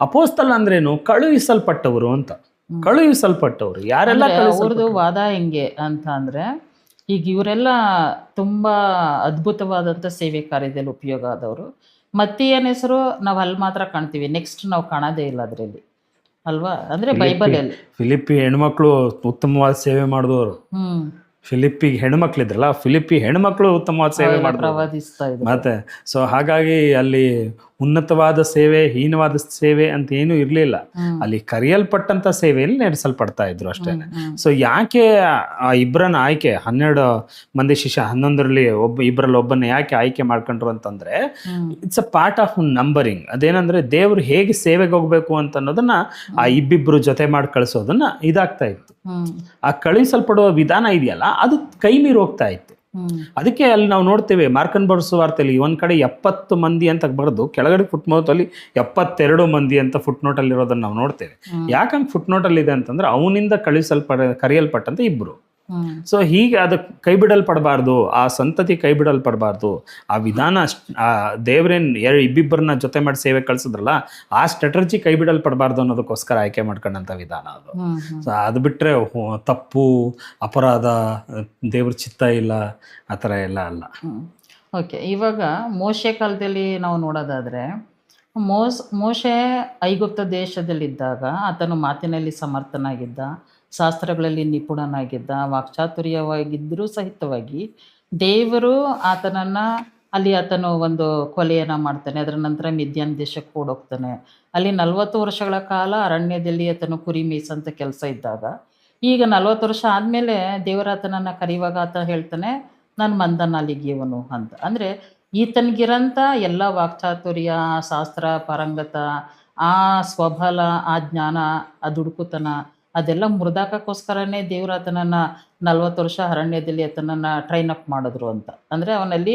ಅಪೋಸ್ತಲ ಅಂದ್ರೇನು? ಕಳುಹಿಸಲ್ಪಟ್ಟವರು ಅಂತ. ಕಳುಹಿಸಲ್ಪಟ್ಟವರು ಯಾರೆಲ್ಲ? ಅವ್ರದ್ದು ವಾದ ಹೆಂಗೆ ಅಂತ ಅಂದರೆ, ಈಗ ಇವರೆಲ್ಲ ತುಂಬ ಅದ್ಭುತವಾದಂಥ ಸೇವೆ ಕಾರ್ಯದಲ್ಲಿ ಉಪಯೋಗ ಆದವರು. ಮತ್ತಿಯನ ಹೆಸರು ನಾವು ಅಲ್ಲಿ ಮಾತ್ರ ಕಾಣ್ತೀವಿ, ನೆಕ್ಸ್ಟ್ ನಾವು ಕಾಣೋದೇ ಇಲ್ಲ ಅದರಲ್ಲಿ, ಅಲ್ವಾ? ಅಂದರೆ ಬೈಬಲಲ್ಲಿ ಫಿಲಿಪ್ಪಿ ಹೆಣ್ಮಕ್ಳು ಉತ್ತಮವಾದ ಸೇವೆ ಮಾಡಿದವರು. ಫಿಲಿಪ್ಪಿ ಹೆಣ್ಮಕ್ಳಿದ್ರಲ್ಲ, ಫಿಲಿಪ್ಪಿ ಹೆಣ್ಮಕ್ಳು ಉತ್ತಮವಾದ ಸೇವೆ ಪ್ರವಾದಿಸ್ತಾ ಇದ್ರು. ಮತ್ತೆ ಸೊ ಹಾಗಾಗಿ ಅಲ್ಲಿ ಉನ್ನತವಾದ ಸೇವೆ, ಹೀನವಾದ ಸೇವೆ ಅಂತ ಏನೂ ಇರಲಿಲ್ಲ. ಅಲ್ಲಿ ಕರೆಯಲ್ಪಟ್ಟಂತ ಸೇವೆಯಲ್ಲಿ ನಡೆಸಲ್ಪಡ್ತಾ ಇದ್ರು ಅಷ್ಟೇ. ಸೊ ಯಾಕೆ ಆ ಇಬ್ಬರನ್ನ ಆಯ್ಕೆ 12 ಮಂದಿ ಶಿಷ್ಯ 11ರಲ್ಲಿ ಇಬ್ಬರಲ್ಲಿ ಒಬ್ಬನ ಯಾಕೆ ಆಯ್ಕೆ ಮಾಡ್ಕೊಂಡ್ರು ಅಂತಂದ್ರೆ, it's a part of numbering. ಅದೇನಂದ್ರೆ ದೇವ್ರು ಹೇಗೆ ಸೇವೆಗೆ ಹೋಗ್ಬೇಕು ಅಂತ ಅನ್ನೋದನ್ನ ಆ ಇಬ್ಬಿಬ್ರು ಜೊತೆ ಮಾಡಿ ಕಳಿಸೋದನ್ನ ಇದಾಗ್ತಾ ಇತ್ತು. ಆ ಕಳುಹಿಸಲ್ಪಡುವ ವಿಧಾನ ಇದೆಯಲ್ಲ, ಅದು ಕೈ ಮೀರಿ ಹೋಗ್ತಾ ಇತ್ತು. ಅದಕ್ಕೆ ಅಲ್ಲಿ ನಾವು ನೋಡ್ತೇವೆ ಮಾರ್ಕನ್ ಬರೆಸುವ ವಾರ್ತೆಯಲ್ಲಿ ಒಂದ್ ಕಡೆ 70 ಮಂದಿ ಅಂತ ಬರೆದು ಕೆಳಗಡೆ ಫುಟ್ ನೋಟ್ ಅಲ್ಲಿ 72 ಮಂದಿ ಅಂತ ಫುಟ್ ನೋಟ್ ಅಲ್ಲಿ ಇರೋದನ್ನ ನಾವು ನೋಡ್ತೇವೆ. ಯಾಕಂದ್ರೆ ಫುಟ್ ನೋಟ್ ಅಲ್ಲಿ ಇದೆ ಅಂತಂದ್ರೆ ಅವನಿಂದ ಕರೆಯಲ್ಪಟ್ಟಂತ ಇಬ್ರು. ಸೊ ಹೀಗೆ ಅದು ಕೈ ಬಿಡಲ್ಪಡಬಾರ್ದು, ಆ ಸಂತತಿ ಕೈ ಬಿಡಲ್ಪಡಬಾರ್ದು. ಆ ವಿಧಾನ, ಆ ದೇವ್ರೇನ್ ಇಬ್ಬಿಬ್ಬರನ್ನ ಜೊತೆ ಮಾಡಿ ಸೇವೆ ಕಳ್ಸಿದ್ರಲ್ಲ, ಆ ಸ್ಟ್ರಾಟಜಿ ಕೈ ಬಿಡಲ್ಪಡಬಾರ್ದು ಅನ್ನೋದಕ್ಕೋಸ್ಕರ ಆಯ್ಕೆ ಮಾಡ್ಕೊಂಡಂತ ವಿಧಾನ ಅದು. ಸೊ ಅದು ಬಿಟ್ರೆ ತಪ್ಪು, ಅಪರಾಧ, ದೇವ್ರ ಚಿತ್ತ ಇಲ್ಲ, ಆ ಥರ ಎಲ್ಲ ಅಲ್ಲ. ಓಕೆ, ಇವಾಗ ಮೋಶೆ ಕಾಲದಲ್ಲಿ ನಾವು ನೋಡೋದಾದರೆ, ಮೋಶೆ ಐಗುಪ್ತ ದೇಶದಲ್ಲಿದ್ದಾಗ ಆತನು ಮಾತಿನಲ್ಲಿ ಸಮರ್ಥನಾಗಿದ್ದ, ಶಾಸ್ತ್ರಗಳಲ್ಲಿ ನಿಪುಣನಾಗಿದ್ದ, ವಾಕ್ಚಾತುರ್ಯವಾಗಿದ್ದರೂ ಸಹಿತವಾಗಿ ದೇವರು ಆತನನ್ನು ಅಲ್ಲಿ ಆತನು ಒಂದು ಕೊಲೆಯನ್ನು ಮಾಡ್ತಾನೆ. ಅದರ ನಂತರ ಮಿದ್ಯಾನ್ ದೇಶಕ್ಕೆ ಓಡೋಗ್ತಾನೆ. ಅಲ್ಲಿ 40 ವರ್ಷಗಳ ಕಾಲ ಅರಣ್ಯದಲ್ಲಿ ಆತನು ಕುರಿ ಮೇಯಿಸಂತ ಕೆಲಸ ಇದ್ದಾಗ, ಈಗ 40 ವರ್ಷ ಆದಮೇಲೆ ದೇವರ ಆತನನ್ನು ಕರೆಯುವಾಗ ಆತ ಹೇಳ್ತಾನೆ, ನಾನು ಮಂದನಾಲಿಗೆಯವನು ಅಂತ. ಅಂದರೆ ಈತನಿಗಿರಂಥ ಎಲ್ಲ ವಾಕ್ಚಾತುರ್ಯ, ಶಾಸ್ತ್ರ ಪಾರಂಗತ, ಆ ಸ್ವಬಲ, ಆ ಜ್ಞಾನ, ಆ ದುಡುಕುತನ ಅದೆಲ್ಲ ಮುರಿದಾಕೋಸ್ಕರನೇ ದೇವ್ರ ಆತನನ್ನು 40 ವರ್ಷ ಅರಣ್ಯದಲ್ಲಿ ಆತನನ್ನು ಟ್ರೈನ್ ಅಪ್ ಮಾಡಿದ್ರು ಅಂತ. ಅಂದರೆ ಅವನಲ್ಲಿ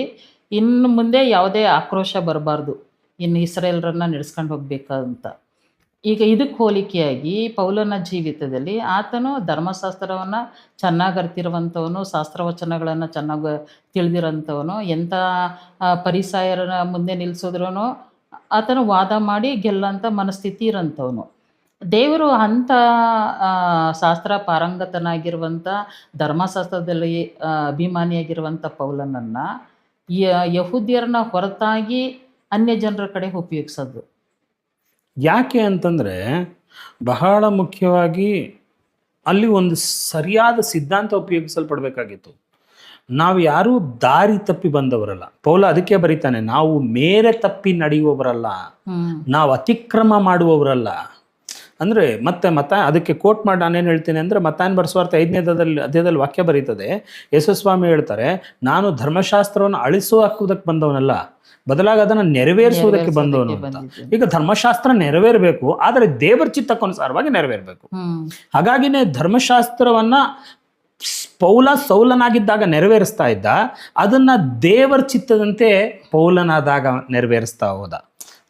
ಇನ್ನು ಮುಂದೆ ಯಾವುದೇ ಆಕ್ರೋಶ ಬರಬಾರ್ದು, ಇನ್ನು ಇಸ್ರೇಲ್ರನ್ನ ನಡೆಸ್ಕೊಂಡು ಹೋಗ್ಬೇಕಂತ. ಈಗ ಇದಕ್ಕೆ ಹೋಲಿಕೆಯಾಗಿ ಪೌಲನ ಜೀವಿತದಲ್ಲಿ ಆತನು ಧರ್ಮಶಾಸ್ತ್ರವನ್ನು ಚೆನ್ನಾಗಿ ಅರ್ತಿರುವಂಥವನು, ಶಾಸ್ತ್ರವಚನಗಳನ್ನು ಚೆನ್ನಾಗಿ ತಿಳಿದಿರೋಂಥವನು. ಎಂಥ ಪರಿಸಾಯರ ಮುಂದೆ ನಿಲ್ಲಿಸಿದ್ರೂ ಆತನು ವಾದ ಮಾಡಿ ಗೆಲ್ಲಂಥ ಮನಸ್ಥಿತಿ ಇರೋಂಥವನು. ದೇವರು ಅಂಥ ಶಾಸ್ತ್ರ ಪಾರಂಗತನಾಗಿರುವಂಥ, ಧರ್ಮಶಾಸ್ತ್ರದಲ್ಲಿ ಅಭಿಮಾನಿಯಾಗಿರುವಂಥ ಪೌಲನನ್ನು ಯಹೂದ್ಯರನ್ನ ಹೊರತಾಗಿ ಅನ್ಯ ಜನರ ಕಡೆ ಉಪಯೋಗಿಸೋದು ಯಾಕೆ ಅಂತಂದರೆ, ಬಹಳ ಮುಖ್ಯವಾಗಿ ಅಲ್ಲಿ ಒಂದು ಸರಿಯಾದ ಸಿದ್ಧಾಂತ ಉಪಯೋಗಿಸಲ್ಪಡಬೇಕಾಗಿತ್ತು. ನಾವು ಯಾರೂ ದಾರಿ ತಪ್ಪಿ ಬಂದವರಲ್ಲ. ಪೌಲ ಅದಕ್ಕೆ ಬರೀತಾನೆ, ನಾವು ಮೇರೆ ತಪ್ಪಿ ನಡೆಯುವವರಲ್ಲ, ನಾವು ಅತಿಕ್ರಮ ಮಾಡುವವರಲ್ಲ. ಅಂದರೆ ಮತ್ತೆ ಅದಕ್ಕೆ ಕೋಟ್ ಮಾಡಿ ನಾನೇನು ಹೇಳ್ತೀನಿ ಅಂದರೆ, ಮತ್ತಾಯನ ಬರೆಸುವಾರ್ತೆ 5ನೇ ಅಧ್ಯಾಯದಲ್ಲಿ ವಾಕ್ಯ ಬರೀತದೆ, ಯೇಸುಸ್ವಾಮಿ ಹೇಳ್ತಾರೆ, ನಾನು ಧರ್ಮಶಾಸ್ತ್ರವನ್ನು ಹಾಕುವುದಕ್ಕೆ ಬಂದವನಲ್ಲ, ಬದಲಾಗಿ ಅದನ್ನು ನೆರವೇರಿಸುವುದಕ್ಕೆ ಬಂದವನು ಅಂತ. ಈಗ ಧರ್ಮಶಾಸ್ತ್ರ ನೆರವೇರಬೇಕು, ಆದರೆ ದೇವರ ಚಿತ್ತಕ್ಕನುಸಾರವಾಗಿ ನೆರವೇರಬೇಕು. ಹಾಗಾಗಿನೇ ಧರ್ಮಶಾಸ್ತ್ರವನ್ನ ಸೌಲನಾಗಿದ್ದಾಗ ನೆರವೇರಿಸ್ತಾ ಇದ್ದ, ಅದನ್ನ ದೇವರ ಚಿತ್ತದಂತೆ ಪೌಲನಾದಾಗ ನೆರವೇರಿಸ್ತಾ ಹೋದ.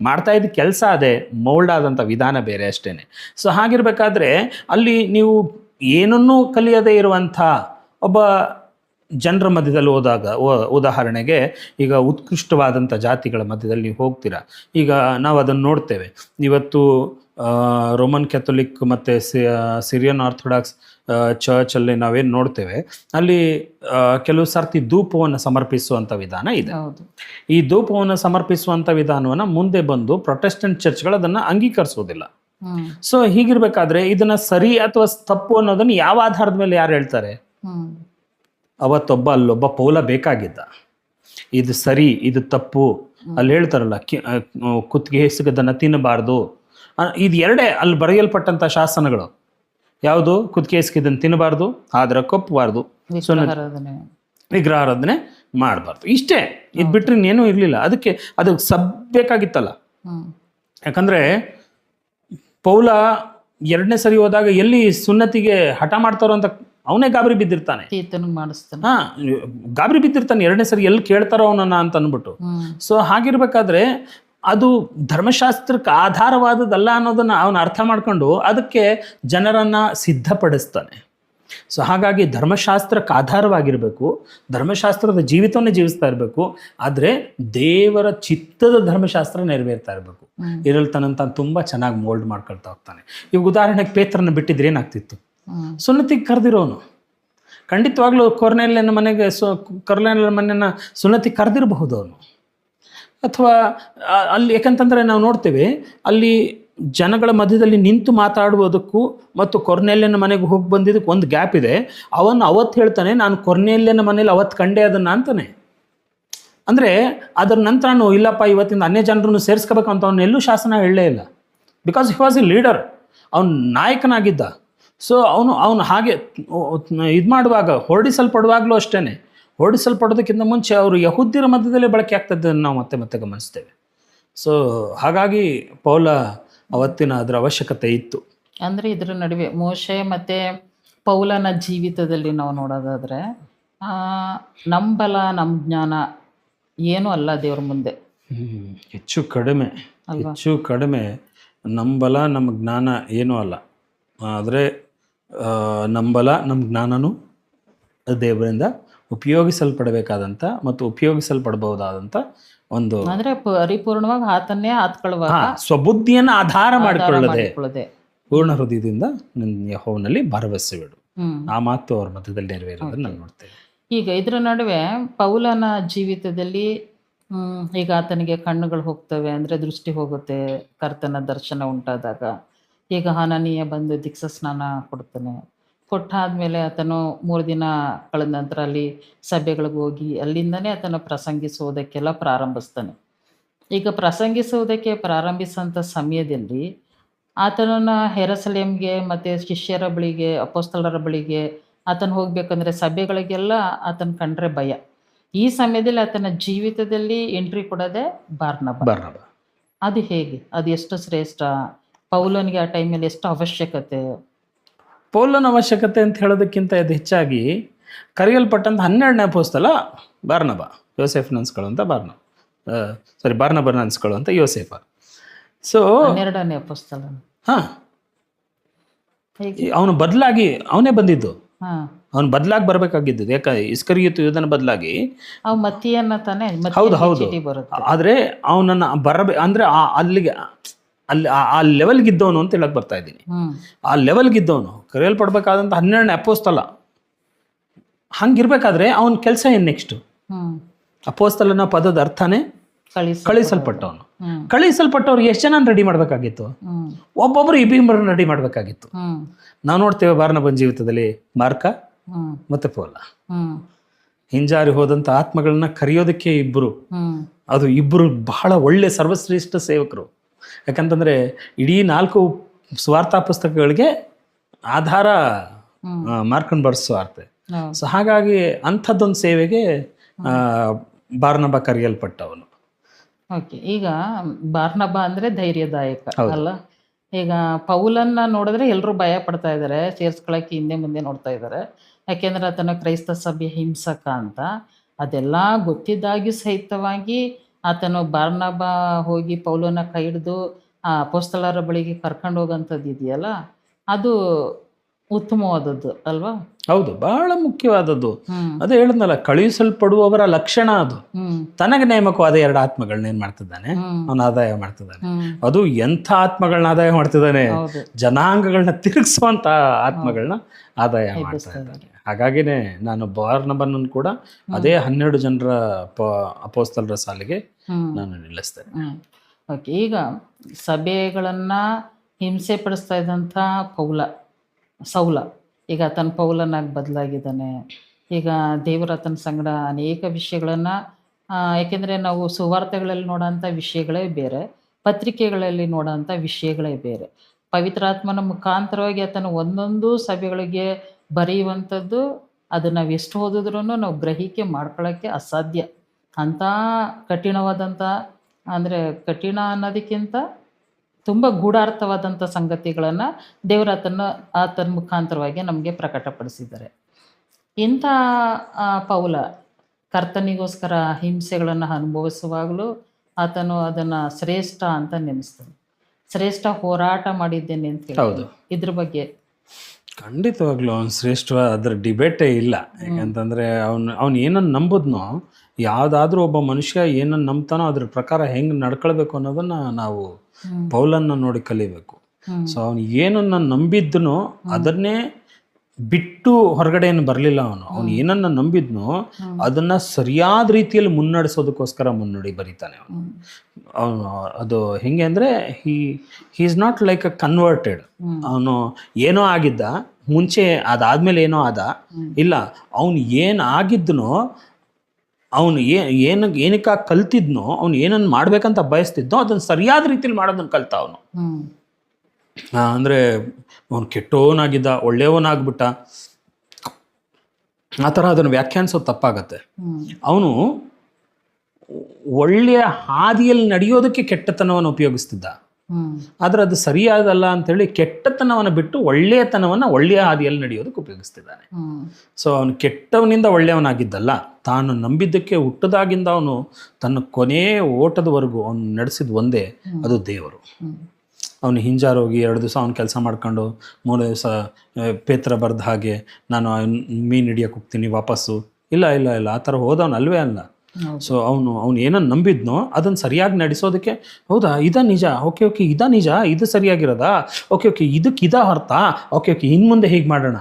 ಮಾಡ್ತಾ ಇದ್ದ ಕೆಲಸ ಅದೇ, ಮೌಲ್ಡ್ ಆದಂಥ ವಿಧಾನ ಬೇರೆ ಅಷ್ಟೇನೆ. ಸೊ ಹಾಗಿರ್ಬೇಕಾದ್ರೆ ಅಲ್ಲಿ ನೀವು ಏನನ್ನೂ ಕಲಿಯದೇ ಇರುವಂಥ ಒಬ್ಬ ಜನರ ಮಧ್ಯದಲ್ಲಿ ಹೋದಾಗ, ಉದಾಹರಣೆಗೆ ಈಗ ಉತ್ಕೃಷ್ಟವಾದಂಥ ಜಾತಿಗಳ ಮಧ್ಯದಲ್ಲಿ ನೀವು ಹೋಗ್ತೀರಾ. ಈಗ ನಾವು ಅದನ್ನು ನೋಡ್ತೇವೆ ಇವತ್ತು. ರೋಮನ್ ಕ್ಯಾಥೋಲಿಕ್ ಮತ್ತು ಸಿರಿಯನ್ ಆರ್ಥೋಡಾಕ್ಸ್ ಚರ್ಚಲ್ಲಿ ನಾವೇನು ನೋಡ್ತೇವೆ, ಅಲ್ಲಿ ಕೆಲವು ಸರ್ತಿ ಧೂಪವನ್ನು ಸಮರ್ಪಿಸುವಂಥ ವಿಧಾನ ಇದೆ. ಈ ಧೂಪವನ್ನು ಸಮರ್ಪಿಸುವಂಥ ವಿಧಾನವನ್ನು ಮುಂದೆ ಬಂದು ಪ್ರೊಟೆಸ್ಟೆಂಟ್ ಚರ್ಚ್ಗಳು ಅದನ್ನು ಅಂಗೀಕರಿಸೋದಿಲ್ಲ. ಸೊ ಹೀಗಿರ್ಬೇಕಾದ್ರೆ ಇದನ್ನ ಸರಿ ಅಥವಾ ತಪ್ಪು ಅನ್ನೋದನ್ನು ಯಾವ ಆಧಾರದ ಮೇಲೆ ಯಾರು ಹೇಳ್ತಾರೆ? ಅಲ್ಲೊಬ್ಬ ಪೌಲ ಬೇಕಾಗಿದ್ದ, ಇದು ಸರಿ ಇದು ತಪ್ಪು. ಅಲ್ಲಿ ಹೇಳ್ತಾರಲ್ಲ, ಕುತ್ತಿಗೆ ಹಿಸುಕದನ್ನು ತಿನ್ನಬಾರ್ದು. ಇದು ಎರಡೇ ಅಲ್ಲಿ ಬರೆಯಲ್ಪಟ್ಟಂಥ ಶಾಸನಗಳು. ಯಾವುದು? ಕುತ್ತಿಗೆ ಹಿಸುಕಿದ್ದನ್ನು ತಿನ್ನಬಾರ್ದು, ಆದ್ರೆ ಕೊಪ್ಪಬಾರ್ದು, ವಿಗ್ರಹಾರಾಧನೆ ಮಾಡಬಾರ್ದು. ಇಷ್ಟೇ. ಇದು ಬಿಟ್ಟರೆ ಇನ್ನೇನೂ ಇರಲಿಲ್ಲ. ಅದು ಬೇಕಾಗಿತ್ತಲ್ಲ. ಯಾಕಂದರೆ ಪೌಲ 2ನೇ ಸರಿ ಹೋದಾಗ ಎಲ್ಲಿ ಸುನ್ನತಿಗೆ ಹಠ ಮಾಡ್ತಾರೋ ಅಂತ ಅವನೇ ಗಾಬರಿ ಬಿದ್ದಿರ್ತಾನೆ. ಗಾಬರಿ ಬಿದ್ದಿರ್ತಾನೆ 2ನೇ ಸರಿ ಎಲ್ಲಿ ಕೇಳ್ತಾರೋ ಅವನನ್ನ ಅಂತ ಅಂದ್ಬಿಟ್ಟು. ಸೊ ಹಾಗಿರ್ಬೇಕಾದ್ರೆ ಅದು ಧರ್ಮಶಾಸ್ತ್ರಕ್ಕೆ ಆಧಾರವಾದದಲ್ಲ ಅನ್ನೋದನ್ನ ಅವನು ಅರ್ಥ ಮಾಡ್ಕೊಂಡು ಅದಕ್ಕೆ ಜನರನ್ನ ಸಿದ್ಧಪಡಿಸ್ತಾನೆ. ಸೊ ಹಾಗಾಗಿ ಧರ್ಮಶಾಸ್ತ್ರಕ್ಕೆ ಆಧಾರವಾಗಿರಬೇಕು, ಧರ್ಮಶಾಸ್ತ್ರದ ಜೀವಿತವನ್ನೇ ಜೀವಿಸ್ತಾ ಇರಬೇಕು, ಆದರೆ ದೇವರ ಚಿತ್ತದ ಧರ್ಮಶಾಸ್ತ್ರ ನೆರವೇರ್ತಾ ಇರಬೇಕು. ಇರಲ್ಲಿ ತನ್ನಂತ ತುಂಬ ಚೆನ್ನಾಗಿ ಮೋಲ್ಡ್ ಮಾಡ್ಕೊಳ್ತಾ ಹೋಗ್ತಾನೆ. ಈಗ ಉದಾಹರಣೆಗೆ ಪೇತ್ರನ ಬಿಟ್ಟಿದ್ರೆ ಏನಾಗ್ತಿತ್ತು? ಸುನ್ನತಿಗೆ ಕರೆದಿರೋನು ಖಂಡಿತವಾಗ್ಲೂ ಕೊರ್ನೆಲ್ಯನ ಮನೆಗೆ ಕೊರ್ನೆಲ್ಯನ ಮನೆಯನ್ನ ಸುನ್ನತಿಗೆ ಕರೆದಿರಬಹುದು ಅವನು. ಅಥವಾ ಅಲ್ಲಿ ಯಾಕಂತಂದರೆ ನಾವು ನೋಡ್ತೇವೆ, ಅಲ್ಲಿ ಜನಗಳ ಮಧ್ಯದಲ್ಲಿ ನಿಂತು ಮಾತಾಡುವುದಕ್ಕೂ ಮತ್ತು ಕೊರ್ನೆಲ್ಯನ ಮನೆಗೆ ಹೋಗಿ ಬಂದಿದ್ದಕ್ಕೆ ಒಂದು ಗ್ಯಾಪ್ ಇದೆ. ಅವತ್ತು ಹೇಳ್ತಾನೆ, ನಾನು ಕೊರ್ನೆಲ್ಯನ ಮನೇಲಿ ಅವತ್ತು ಕಂಡೆ ಅದನ್ನು ಅಂತಾನೆ. ಅಂದರೆ ಅದರ ನಂತರ ಇಲ್ಲಪ್ಪ ಇವತ್ತಿಂದ ಅನ್ಯ ಜನರನ್ನು ಸೇರಿಸ್ಕೋಬೇಕಂತ ಅವನು ಎಲ್ಲೂ ಶಾಸನ ಹೇಳಲೇ ಇಲ್ಲ. Because he was A leader, ಅವನು ನಾಯಕನಾಗಿದ್ದ. ಸೊ ಅವನು ಹಾಗೆ ಇದು ಮಾಡುವಾಗ, ಹೊರಡಿಸಲ್ಪಡುವಾಗಲೂ ಅಷ್ಟೇ, ಹೊರಡಿಸಲ್ಪಡೋದಕ್ಕಿಂತ ಮುಂಚೆ ಅವರು ಯಹೂದ್ಯರ ಮಧ್ಯದಲ್ಲೇ ಬಳಕೆ ಆಗ್ತದ್ದನ್ನು ನಾವು ಮತ್ತೆ ಗಮನಿಸ್ತೇವೆ. ಸೊ ಹಾಗಾಗಿ ಪೌಲ ಅವತ್ತಿನ ಅದರ ಅವಶ್ಯಕತೆ ಇತ್ತು. ಅಂದರೆ ಇದರ ನಡುವೆ ಮೋಶೆ ಮತ್ತು ಪೌಲನ ಜೀವಿತದಲ್ಲಿ ನಾವು ನೋಡೋದಾದರೆ, ನಮ್ಮ ಬಲ ನಮ್ಮ ಜ್ಞಾನ ಏನೂ ಅಲ್ಲ ದೇವ್ರ ಮುಂದೆ. ಹೆಚ್ಚು ಕಡಿಮೆ ನಮ್ಮ ಬಲ ನಮ್ಮ ಜ್ಞಾನ ಏನೂ ಅಲ್ಲ. ಆದರೆ ನಮ್ಮ ಬಲ ನಮ್ಮ ಜ್ಞಾನನೂ ದೇವರಿಂದ ಉಪಯೋಗಿಸಲ್ಪಡಬೇಕಾದಂಥ ಮತ್ತು ಉಪಯೋಗಿಸಲ್ಪಡಬಹುದಾದಂಥ ಒಂದು, ಅಂದರೆ ಪರಿಪೂರ್ಣವಾಗಿ ಆತನ್ನೇ ಆತ್ಕೊಳ್ಳುವಾಗ ಸ್ವಬುದ್ಧಿಯನ್ನು ಆಧಾರ ಮಾಡಿಕೊಳ್ಳದೆ ಪೂರ್ಣ ಹೃದಯದಿಂದ ಯೆಹೋವನಲ್ಲಿ ಭರವಸೆ ಬಿಡು. ಆ ಮಾತು ಅವ್ರ ಮಧ್ಯದಲ್ಲಿ ನೆರವೇರೋದನ್ನು ನಾನು ನೋಡ್ತೇವೆ. ಈಗ ಇದರ ನಡುವೆ ಪೌಲನ ಜೀವಿತದಲ್ಲಿ ಈಗ ಆತನಿಗೆ ಕಣ್ಣುಗಳು ಹೋಗ್ತವೆ, ಅಂದರೆ ದೃಷ್ಟಿ ಹೋಗುತ್ತೆ ಕರ್ತನ ದರ್ಶನ ಉಂಟಾದಾಗ. ಈಗ ಹನನೀಯ ಬಂದು ದೀಕ್ಷಾ ಸ್ನಾನ ಕೊಡ್ತಾನೆ. ಕೊಟ್ಟಾದ್ಮೇಲೆ ಆತನು 3 ದಿನ ಕಳೆದ ನಂತರ ಅಲ್ಲಿ ಸಭೆಗಳಿಗೆ ಹೋಗಿ ಅಲ್ಲಿಂದನೇ ಆತನ ಪ್ರಸಂಗಿಸುವುದಕ್ಕೆಲ್ಲ ಪ್ರಾರಂಭಿಸ್ತಾನೆ. ಈಗ ಪ್ರಸಂಗಿಸುವುದಕ್ಕೆ ಪ್ರಾರಂಭಿಸೋಂಥ ಸಮಯದಲ್ಲಿ ಆತನನ್ನು ಯೆರೂಸಲೇಮಿಗೆ ಮತ್ತು ಶಿಷ್ಯರ ಬಳಿಗೆ, ಅಪೊಸ್ತಲರ ಬಳಿಗೆ ಆತನು ಹೋಗ್ಬೇಕಂದ್ರೆ ಸಭೆಗಳಿಗೆಲ್ಲ ಆತನ ಕಂಡ್ರೆ ಭಯ. ಈ ಸಮಯದಲ್ಲಿ ಆತನ ಜೀವಿತದಲ್ಲಿ ಎಂಟ್ರಿ ಕೊಡೋದೇ ಬಾರ್ನಬ. ಅದು ಹೇಗೆ? ಅದು ಎಷ್ಟು ಶ್ರೇಷ್ಠ? ಪೌಲನಿಗೆ ಆ ಟೈಮಲ್ಲಿ ಎಷ್ಟು ಅವಶ್ಯಕತೆ? ಪೌಲನ ಅವಶ್ಯಕತೆ ಅಂತ ಹೇಳೋದಕ್ಕಿಂತ ಇದು ಹೆಚ್ಚಾಗಿ ಕರೆಯಲ್ಪಟ್ಟಂಥ 12ನೇ ಅಪೊಸ್ತಲ ಬಾರ್ನಬ, ಯೋಸೇಫ್ ಅನ್ಸ್ಕೊಳ್ಳುವಂಥ ಬಾರ್ನಬನ ಅನ್ಸ್ಕೊಳ್ಳುವಂಥ ಯೋಸೇಫ. ಸೊ 12ನೇ ಅಪೊಸ್ತಲ ಅವನು ಬದಲಾಗಿ ಅವನೇ ಬಂದಿದ್ದು, ಅವನು ಬದಲಾಗಿ ಬರಬೇಕಾಗಿದ್ದು. ಯಾಕೆ ಇಸ್ಕರಿಯೋತು ಯೂದನ ಬದಲಾಗಿ ಹೌದು. ಆದರೆ ಅವನನ್ನು ಅಂದರೆ ಅಲ್ಲಿಗೆ ಆ ಲೆವೆಲ್ಗಿದ್ದವನು ಅಂತ ಹೇಳಕ್ ಬರ್ತಾ ಇದ್ದೀನಿ. ಆ ಲೆವೆಲ್ಗಿದ್ದವನು ಕರೆಯಲ್ಪಡ್ಬೇಕಾದಂಥ 12ನೇ ಅಪೊಸ್ತಲ. ಹಂಗಿರ್ಬೇಕಾದ್ರೆ ಅವನ ಕೆಲಸ ಏನು ನೆಕ್ಸ್ಟ್? ಅಪೊಸ್ತಲನ ಪದದ ಅರ್ಥನೇ ಕಳಿಸಲ್ಪಟ್ಟವನು. ಕಳಿಸಲ್ಪಟ್ಟವ್ರು ಎಷ್ಟು ಜನ ರೆಡಿ ಮಾಡಬೇಕಾಗಿತ್ತು? ಒಬ್ಬೊಬ್ರು ಇಬ್ಬರನ್ನ ರೆಡಿ ಮಾಡಬೇಕಾಗಿತ್ತು. ನಾವು ನೋಡ್ತೇವೆ ಬಾರ್ನಬನ ಜೀವಿತದಲ್ಲಿ ಮಾರ್ಕ ಮತ್ತೆ ಪೌಲ. ಹಿಂಜಾರಿ ಹೋದಂಥ ಆತ್ಮಗಳನ್ನ ಕರೆಯೋದಕ್ಕೆ ಇಬ್ಬರು, ಹ್ಮ್ ಅದು ಇಬ್ಬರು ಬಹಳ ಒಳ್ಳೆ ಸರ್ವಶ್ರೇಷ್ಠ ಸೇವಕರು. ಯಾಕಂತಂದರೆ ಇಡೀ 4 ಸ್ವಾರ್ಥ ಪುಸ್ತಕಗಳಿಗೆ ಆಧಾರ ಮಾರ್ಕಂಡ್ ಬರ್ಸ್ ಸ್ವಾರ್ಥ. ಹೌದು. ಸೊ ಹಾಗಾಗಿ ಅಂಥದ್ದೊಂದು ಸೇವೆಗೆ ಬಾರ್ನಬ ಕರೆಯಲ್ಪಟ್ಟವನು. ಓಕೆ, ಈಗ ಬಾರ್ನಬ ಅಂದ್ರೆ ಧೈರ್ಯದಾಯಕ ಅಲ್ಲ. ಈಗ ಪೌಲನ್ನ ನೋಡಿದ್ರೆ ಎಲ್ಲರೂ ಭಯ ಪಡ್ತಾ ಇದ್ದಾರೆ, ಸೇರ್ಸ್ಕೊಳಕ್ಕೆ ಹಿಂದೆ ಮುಂದೆ ನೋಡ್ತಾ ಇದ್ದಾರೆ. ಯಾಕೆಂದ್ರೆ ಆತನ ಕ್ರೈಸ್ತ ಸಭೆ ಹಿಂಸಕ ಅಂತ. ಅದೆಲ್ಲ ಗೊತ್ತಿದ್ದಾಗಿ ಸಹಿತವಾಗಿ ಆತನು ಬಾರ್ನಬ ಹೋಗಿ ಪೌಲನ ಕೈ ಹಿಡಿದು ಆ ಅಪೊಸ್ತಲರ ಬಳಿಗೆ ಕರ್ಕೊಂಡು ಹೋಗೋಂಥದ್ದು ಇದೆಯಲ್ಲ, ಅದು ಉತ್ತಮವಾದದ್ದು ಅಲ್ವಾ? ಹೌದು, ಬಹಳ ಮುಖ್ಯವಾದದ್ದು. ಹ್ಮ್ ಅದೇ ಹೇಳಿದ್ನಲ್ಲ, ಕಳುಹಿಸಲ್ಪಡುವವರ ಲಕ್ಷಣ ಅದು. ಹ್ಮ್ ತನಗೆ ನೇಮಕವಾದ 2 ಆತ್ಮಗಳನ್ನ ಏನ್ ಮಾಡ್ತಿದ್ದಾನೆ, ಹ್ಮ್ ಅವನು ಆದಾಯ ಮಾಡ್ತಿದ್ದಾನೆ. ಹ್ಮ್ ಅದು ಎಂಥ ಆತ್ಮಗಳನ್ನ ಆದಾಯ ಮಾಡ್ತಿದ್ದಾನೆ, ಹೌದು. ಜನಾಂಗಗಳನ್ನ ತಿರುಗಿಸುವಂತ ಆತ್ಮಗಳನ್ನ ಆದಾಯ ಮಾಡ್ತಾ ಇದ್ದಾನೆ. ಹಾಗಾಗಿನೇ ನಾನು ಬಾರ್ನಬನನ್ನು ಕೂಡ ಅದೇ 12 ಜನರ ಅಪೊಸ್ತಲರ ಸಾಲಿಗೆ ನಾನು ನಿಲ್ಲಿಸ್ತೇನೆ. ಓಕೆ, ಈಗ ಸಭೆಗಳನ್ನ ಹಿಂಸೆ ಪಡಿಸ್ತಾ ಇದ್ದಂಥ ಸೌಲ ಈಗ ಆತನ ಪೌಲನಾಗಿ ಬದಲಾಗಿದ್ದಾನೆ. ಈಗ ದೇವರ ಆತನ ಸಂಗಡ ಅನೇಕ ವಿಷಯಗಳನ್ನು, ಯಾಕೆಂದರೆ ನಾವು ಸುವಾರ್ತೆಗಳಲ್ಲಿ ನೋಡೋಂಥ ವಿಷಯಗಳೇ ಬೇರೆ, ಪತ್ರಿಕೆಗಳಲ್ಲಿ ನೋಡೋಂಥ ವಿಷಯಗಳೇ ಬೇರೆ. ಪವಿತ್ರಾತ್ಮನ ಮುಖಾಂತರವಾಗಿ ಆತನ ಒಂದೊಂದು ಸಭೆಗಳಿಗೆ ಬರೆಯುವಂಥದ್ದು, ಅದು ನಾವು ಎಷ್ಟು ಓದಿದ್ರೂ ನಾವು ಗ್ರಹಿಕೆ ಮಾಡ್ಕೊಳ್ಳೋಕ್ಕೆ ಅಸಾಧ್ಯ. ಅಂಥ ಕಠಿಣವಾದಂಥ, ಅಂದರೆ ಕಠಿಣ ಅನ್ನೋದಕ್ಕಿಂತ ತುಂಬ ಗೂಢಾರ್ಥವಾದಂಥ ಸಂಗತಿಗಳನ್ನು ದೇವರ ಆತನ ಮುಖಾಂತರವಾಗಿ ನಮಗೆ ಪ್ರಕಟಪಡಿಸಿದ್ದಾರೆ. ಇಂಥ ಪೌಲ ಕರ್ತನಿಗೋಸ್ಕರ ಹಿಂಸೆಗಳನ್ನು ಅನುಭವಿಸುವಾಗಲೂ ಆತನು ಅದನ್ನು ಶ್ರೇಷ್ಠ ಅಂತ ನೆನೆಸ್ತಾನೆ. ಶ್ರೇಷ್ಠ ಹೋರಾಟ ಮಾಡಿದ್ದೇನೆ ಅಂತ ಹೇಳಿ, ಇದ್ರ ಬಗ್ಗೆ ಖಂಡಿತವಾಗ್ಲೂ ಅವ್ನು ಶ್ರೇಷ್ಠ, ಅದ್ರ ಡಿಬೇಟೇ ಇಲ್ಲ. ಯಾಕಂತಂದರೆ ಅವ್ನು ಏನನ್ನು ನಂಬುದ್ನೋ, ಯಾವುದಾದ್ರೂ ಒಬ್ಬ ಮನುಷ್ಯ ಏನನ್ನು ನಂಬ್ತಾನೋ ಅದ್ರ ಪ್ರಕಾರ ಹೆಂಗೆ ನಡ್ಕೊಳ್ಬೇಕು ಅನ್ನೋದನ್ನ ನಾವು ಪೌಲನ್ನ ನೋಡಿ ಕಲಿಬೇಕು. ಸೊ ಅವನು ಏನನ್ನ ನಂಬಿದ್ನೋ ಅದನ್ನೇ ಬಿಟ್ಟು ಹೊರಗಡೆ ಏನು ಬರಲಿಲ್ಲ. ಅವನು ಏನನ್ನ ನಂಬಿದ್ನೋ ಅದನ್ನ ಸರಿಯಾದ ರೀತಿಯಲ್ಲಿ ಮುನ್ನಡೆಸೋದಕ್ಕೋಸ್ಕರ ಮುನ್ನುಡಿ ಬರೀತಾನೆ ಅವನು. ಅದು ಹೆಂಗೆ ಅಂದರೆ he is not like a converted. ಅವನು ಏನೋ ಆಗಿದ್ದ ಮುಂಚೆ, ಅದಾದ್ಮೇಲೆ ಏನೋ ಆದ ಇಲ್ಲ. ಅವನು ಏನು ಆಗಿದ್ನೋ, ಅವನು ಏನಕ್ಕೆ ಕಲ್ತಿದ್ನೋ, ಅವನು ಏನನ್ನು ಮಾಡ್ಬೇಕಂತ ಬಯಸ್ತಿದ್ನೋ ಅದನ್ನು ಸರಿಯಾದ ರೀತಿಯಲ್ಲಿ ಮಾಡೋದನ್ನು ಕಲ್ತ ಅವನು. ಅಂದರೆ ಅವನು ಕೆಟ್ಟವನಾಗಿದ್ದ ಒಳ್ಳೆಯವನಾಗ್ಬಿಟ್ಟ, ಆ ಥರ ಅದನ್ನು ವ್ಯಾಖ್ಯಾನಿಸೋದು ತಪ್ಪಾಗತ್ತೆ. ಅವನು ಒಳ್ಳೆಯ ಹಾದಿಯಲ್ಲಿ ನಡೆಯೋದಕ್ಕೆ ಕೆಟ್ಟತನವನ್ನು ಉಪಯೋಗಿಸ್ತಿದ್ದ, ಆದರೆ ಅದು ಸರಿಯಾದಲ್ಲ ಅಂತೇಳಿ ಕೆಟ್ಟತನವನ್ನು ಬಿಟ್ಟು ಒಳ್ಳೆಯತನವನ್ನು ಒಳ್ಳೆಯ ಹಾದಿಯಲ್ಲಿ ನಡೆಯೋದಕ್ಕೆ ಉಪಯೋಗಿಸ್ತಿದ್ದಾನೆ. ಸೊ ಅವನು ಕೆಟ್ಟವನಿಂದ ಒಳ್ಳೆಯವನಾಗಿದ್ದಲ್ಲ, ತಾನು ನಂಬಿದ್ದಕ್ಕೆ ಹುಟ್ಟದಾಗಿಂದ ಅವನು ತನ್ನ ಕೊನೆಯ ಓಟದವರೆಗೂ ಅವನು ನಡೆಸಿದ ಒಂದೇ, ಅದು ದೇವರು. ಅವನು ಹಿಂಜಾರೋಗಿ 2 ದಿವಸ ಅವನು ಕೆಲಸ ಮಾಡ್ಕೊಂಡು 3 ದಿವಸ ಪೇತ್ರ ಬರ್ದ ಹಾಗೆ ನಾನು ಮೀನು ಹಿಡಿಯೋಕೆ ಹೋಗ್ತೀನಿ ವಾಪಸ್ಸು, ಇಲ್ಲ ಇಲ್ಲ ಇಲ್ಲ, ಆ ಥರ ಹೋದವನು ಅಲ್ವೇ ಅಲ್ಲ. ಸೊ ಅವನು ಏನನ್ನು ನಂಬಿದ್ನೋ ಅದನ್ನು ಸರಿಯಾಗಿ ನಡೆಸೋದಕ್ಕೆ, ಹೌದಾ ಇದಾ ನಿಜ, ಓಕೆ ಓಕೆ ಇದಾ ನಿಜ, ಇದು ಸರಿಯಾಗಿರೋದಾ, ಓಕೆ ಓಕೆ ಇದಕ್ಕೆ ಇದಾ ಹೊರ್ತ, ಓಕೆ ಓಕೆ ಇನ್ನು ಮುಂದೆ ಹೀಗೆ ಮಾಡೋಣ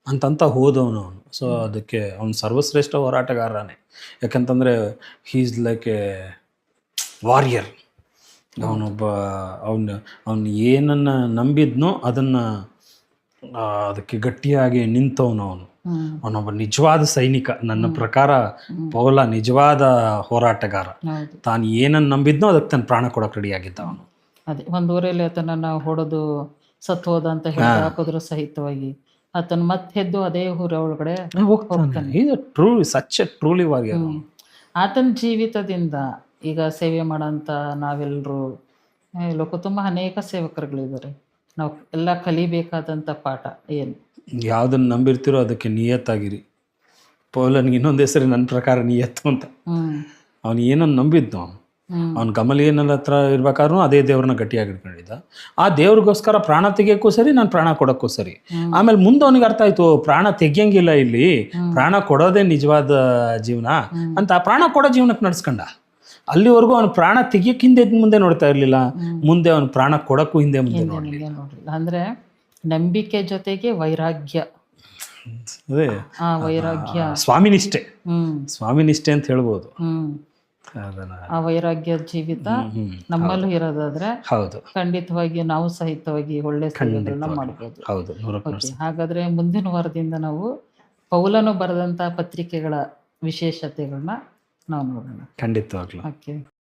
ಅಂತಂತ ಹೋದವನು ಅವನು. ಸೊ ಅದಕ್ಕೆ ಅವನು ಸರ್ವಶ್ರೇಷ್ಠ ಹೋರಾಟಗಾರನೇ. ಯಾಕಂತಂದರೆ he is like a warrior. ಅವನು ಏನನ್ನು ನಂಬಿದ್ನೋ ಅದನ್ನು ಅದಕ್ಕೆ ಗಟ್ಟಿಯಾಗಿ ನಿಂತವನು ಅವನೊಬ್ಬ ನಿಜವಾದ ಸೈನಿಕ. ನನ್ನ ಪ್ರಕಾರ ಪೌಲ ನಿಜವಾದ ಹೋರಾಟಗಾರ. ತಾನು ಏನನ್ನು ನಂಬಿದ್ನೋ ಅದಕ್ಕೆ ತನ್ನ ಪ್ರಾಣ ಕೊಡೋಕೆ ರೆಡಿಯಾಗಿದ್ದ ಅವನು. ಅದೇ ಒಂದು ಊರಲ್ಲಿ ಆತನನ್ನು ಹೊಡೆದು ಸತ್ತು ಹೋದ ಅಂತ ಹೇಳಿ ಹಾಕೋದ್ರ ಸಹಿತವಾಗಿ ಆತನ ಮತ್ತೆ ಎದ್ದು ಅದೇ ಊರ ಒಳಗಡೆ ಹೋಗ್ತಾನೆ. ಇದು true, such a truly warrior. ಆತನ ಜೀವಿತದಿಂದ ಈಗ ಸೇವೆ ಮಾಡೋಂಥ ನಾವೆಲ್ಲರೂ ಲೋಕ ತುಂಬ ಅನೇಕ ಸೇವಕರುಗಳಿದ್ದಾರೆ. ನಾವು ಎಲ್ಲ ಕಲಿಬೇಕಾದಂಥ ಪಾಠ ಏನು? ಯಾವುದನ್ನು ನಂಬಿರ್ತೀರೋ ಅದಕ್ಕೆ ನಿಯತ್ತಾಗಿರಿ. ಪೌಲನಿಗೆ ಇನ್ನೊಂದು ಹೆಸರು ನನ್ನ ಪ್ರಕಾರ ನಿಯತ್ತು ಅಂತ. ಅವನು ಏನನ್ನು ನಂಬಿದ್ನು, ಅವ್ನು ಗಮಲಿಯನ ಹತ್ರ ಇರ್ಬೇಕಾದ್ರೂ ಅದೇ ದೇವ್ರನ್ನ ಗಟ್ಟಿಯಾಗಿ ಇಟ್ಕೊಂಡಿದ್ದ. ಆ ದೇವ್ರಿಗೋಸ್ಕರ ಪ್ರಾಣ ತೆಗಿಯೋಕ್ಕೂ ಸರಿ, ನಾನು ಪ್ರಾಣ ಕೊಡೋಕ್ಕೂ ಸರಿ. ಆಮೇಲೆ ಮುಂದೆ ಅವನಿಗೆ ಅರ್ಥ ಆಯ್ತು, ಪ್ರಾಣ ತೆಗಿಯಂಗಿಲ್ಲ, ಇಲ್ಲಿ ಪ್ರಾಣ ಕೊಡೋದೇ ನಿಜವಾದ ಜೀವನ ಅಂತ. ಆ ಪ್ರಾಣ ಕೊಡೋ ಜೀವನಕ್ಕೆ ನಡ್ಸ್ಕೊಂಡ. ಅಲ್ಲಿವರೆಗೂ ಅವನು ಪ್ರಾಣ ತೆಗಿಯಕ್ಕೆ ಹಿಂದೆ ಮುಂದೆ ನೋಡ್ತಾ ಇರಲಿಲ್ಲ, ಮುಂದೆ ಅವನು ಪ್ರಾಣ ಕೊಡಕ್ಕೂ ಹಿಂದೆ ಮುಂದೆ ನೋಡಲಿಲ್ಲ. ಅಂದ್ರೆ ನಂಬಿಕೆ ಜೊತೆಗೆ ವೈರಾಗ್ಯ, ಅದೇ ಆ ವೈರಾಗ್ಯ, ಸ್ವಾಮಿನಿಷ್ಠೆ, ಸ್ವಾಮಿನಿಷ್ಠೆ ಅಂತ ಹೇಳ್ಬೋದು. ಆ ವೈರಾಗ್ಯ ಜೀವಿತ ನಮ್ಮಲ್ಲೂ ಇರೋದಾದ್ರೆ ಹೌದು, ಖಂಡಿತವಾಗಿ ನಾವು ಸಹಿತವಾಗಿ ಒಳ್ಳೆ ಸೇವೆಗಳನ್ನ ಮಾಡ್ಬೋದು. ಹೌದು. ಹಾಗಾದ್ರೆ ಮುಂದಿನ ವಾರದಿಂದ ನಾವು ಪೌಲನು ಬರೆದಂತ ಪತ್ರಿಕೆಗಳ ವಿಶೇಷತೆಗಳನ್ನ ನಾವು ನೋಡೋಣ. ಖಂಡಿತವಾಗ್ಲೂ. ಓಕೆ.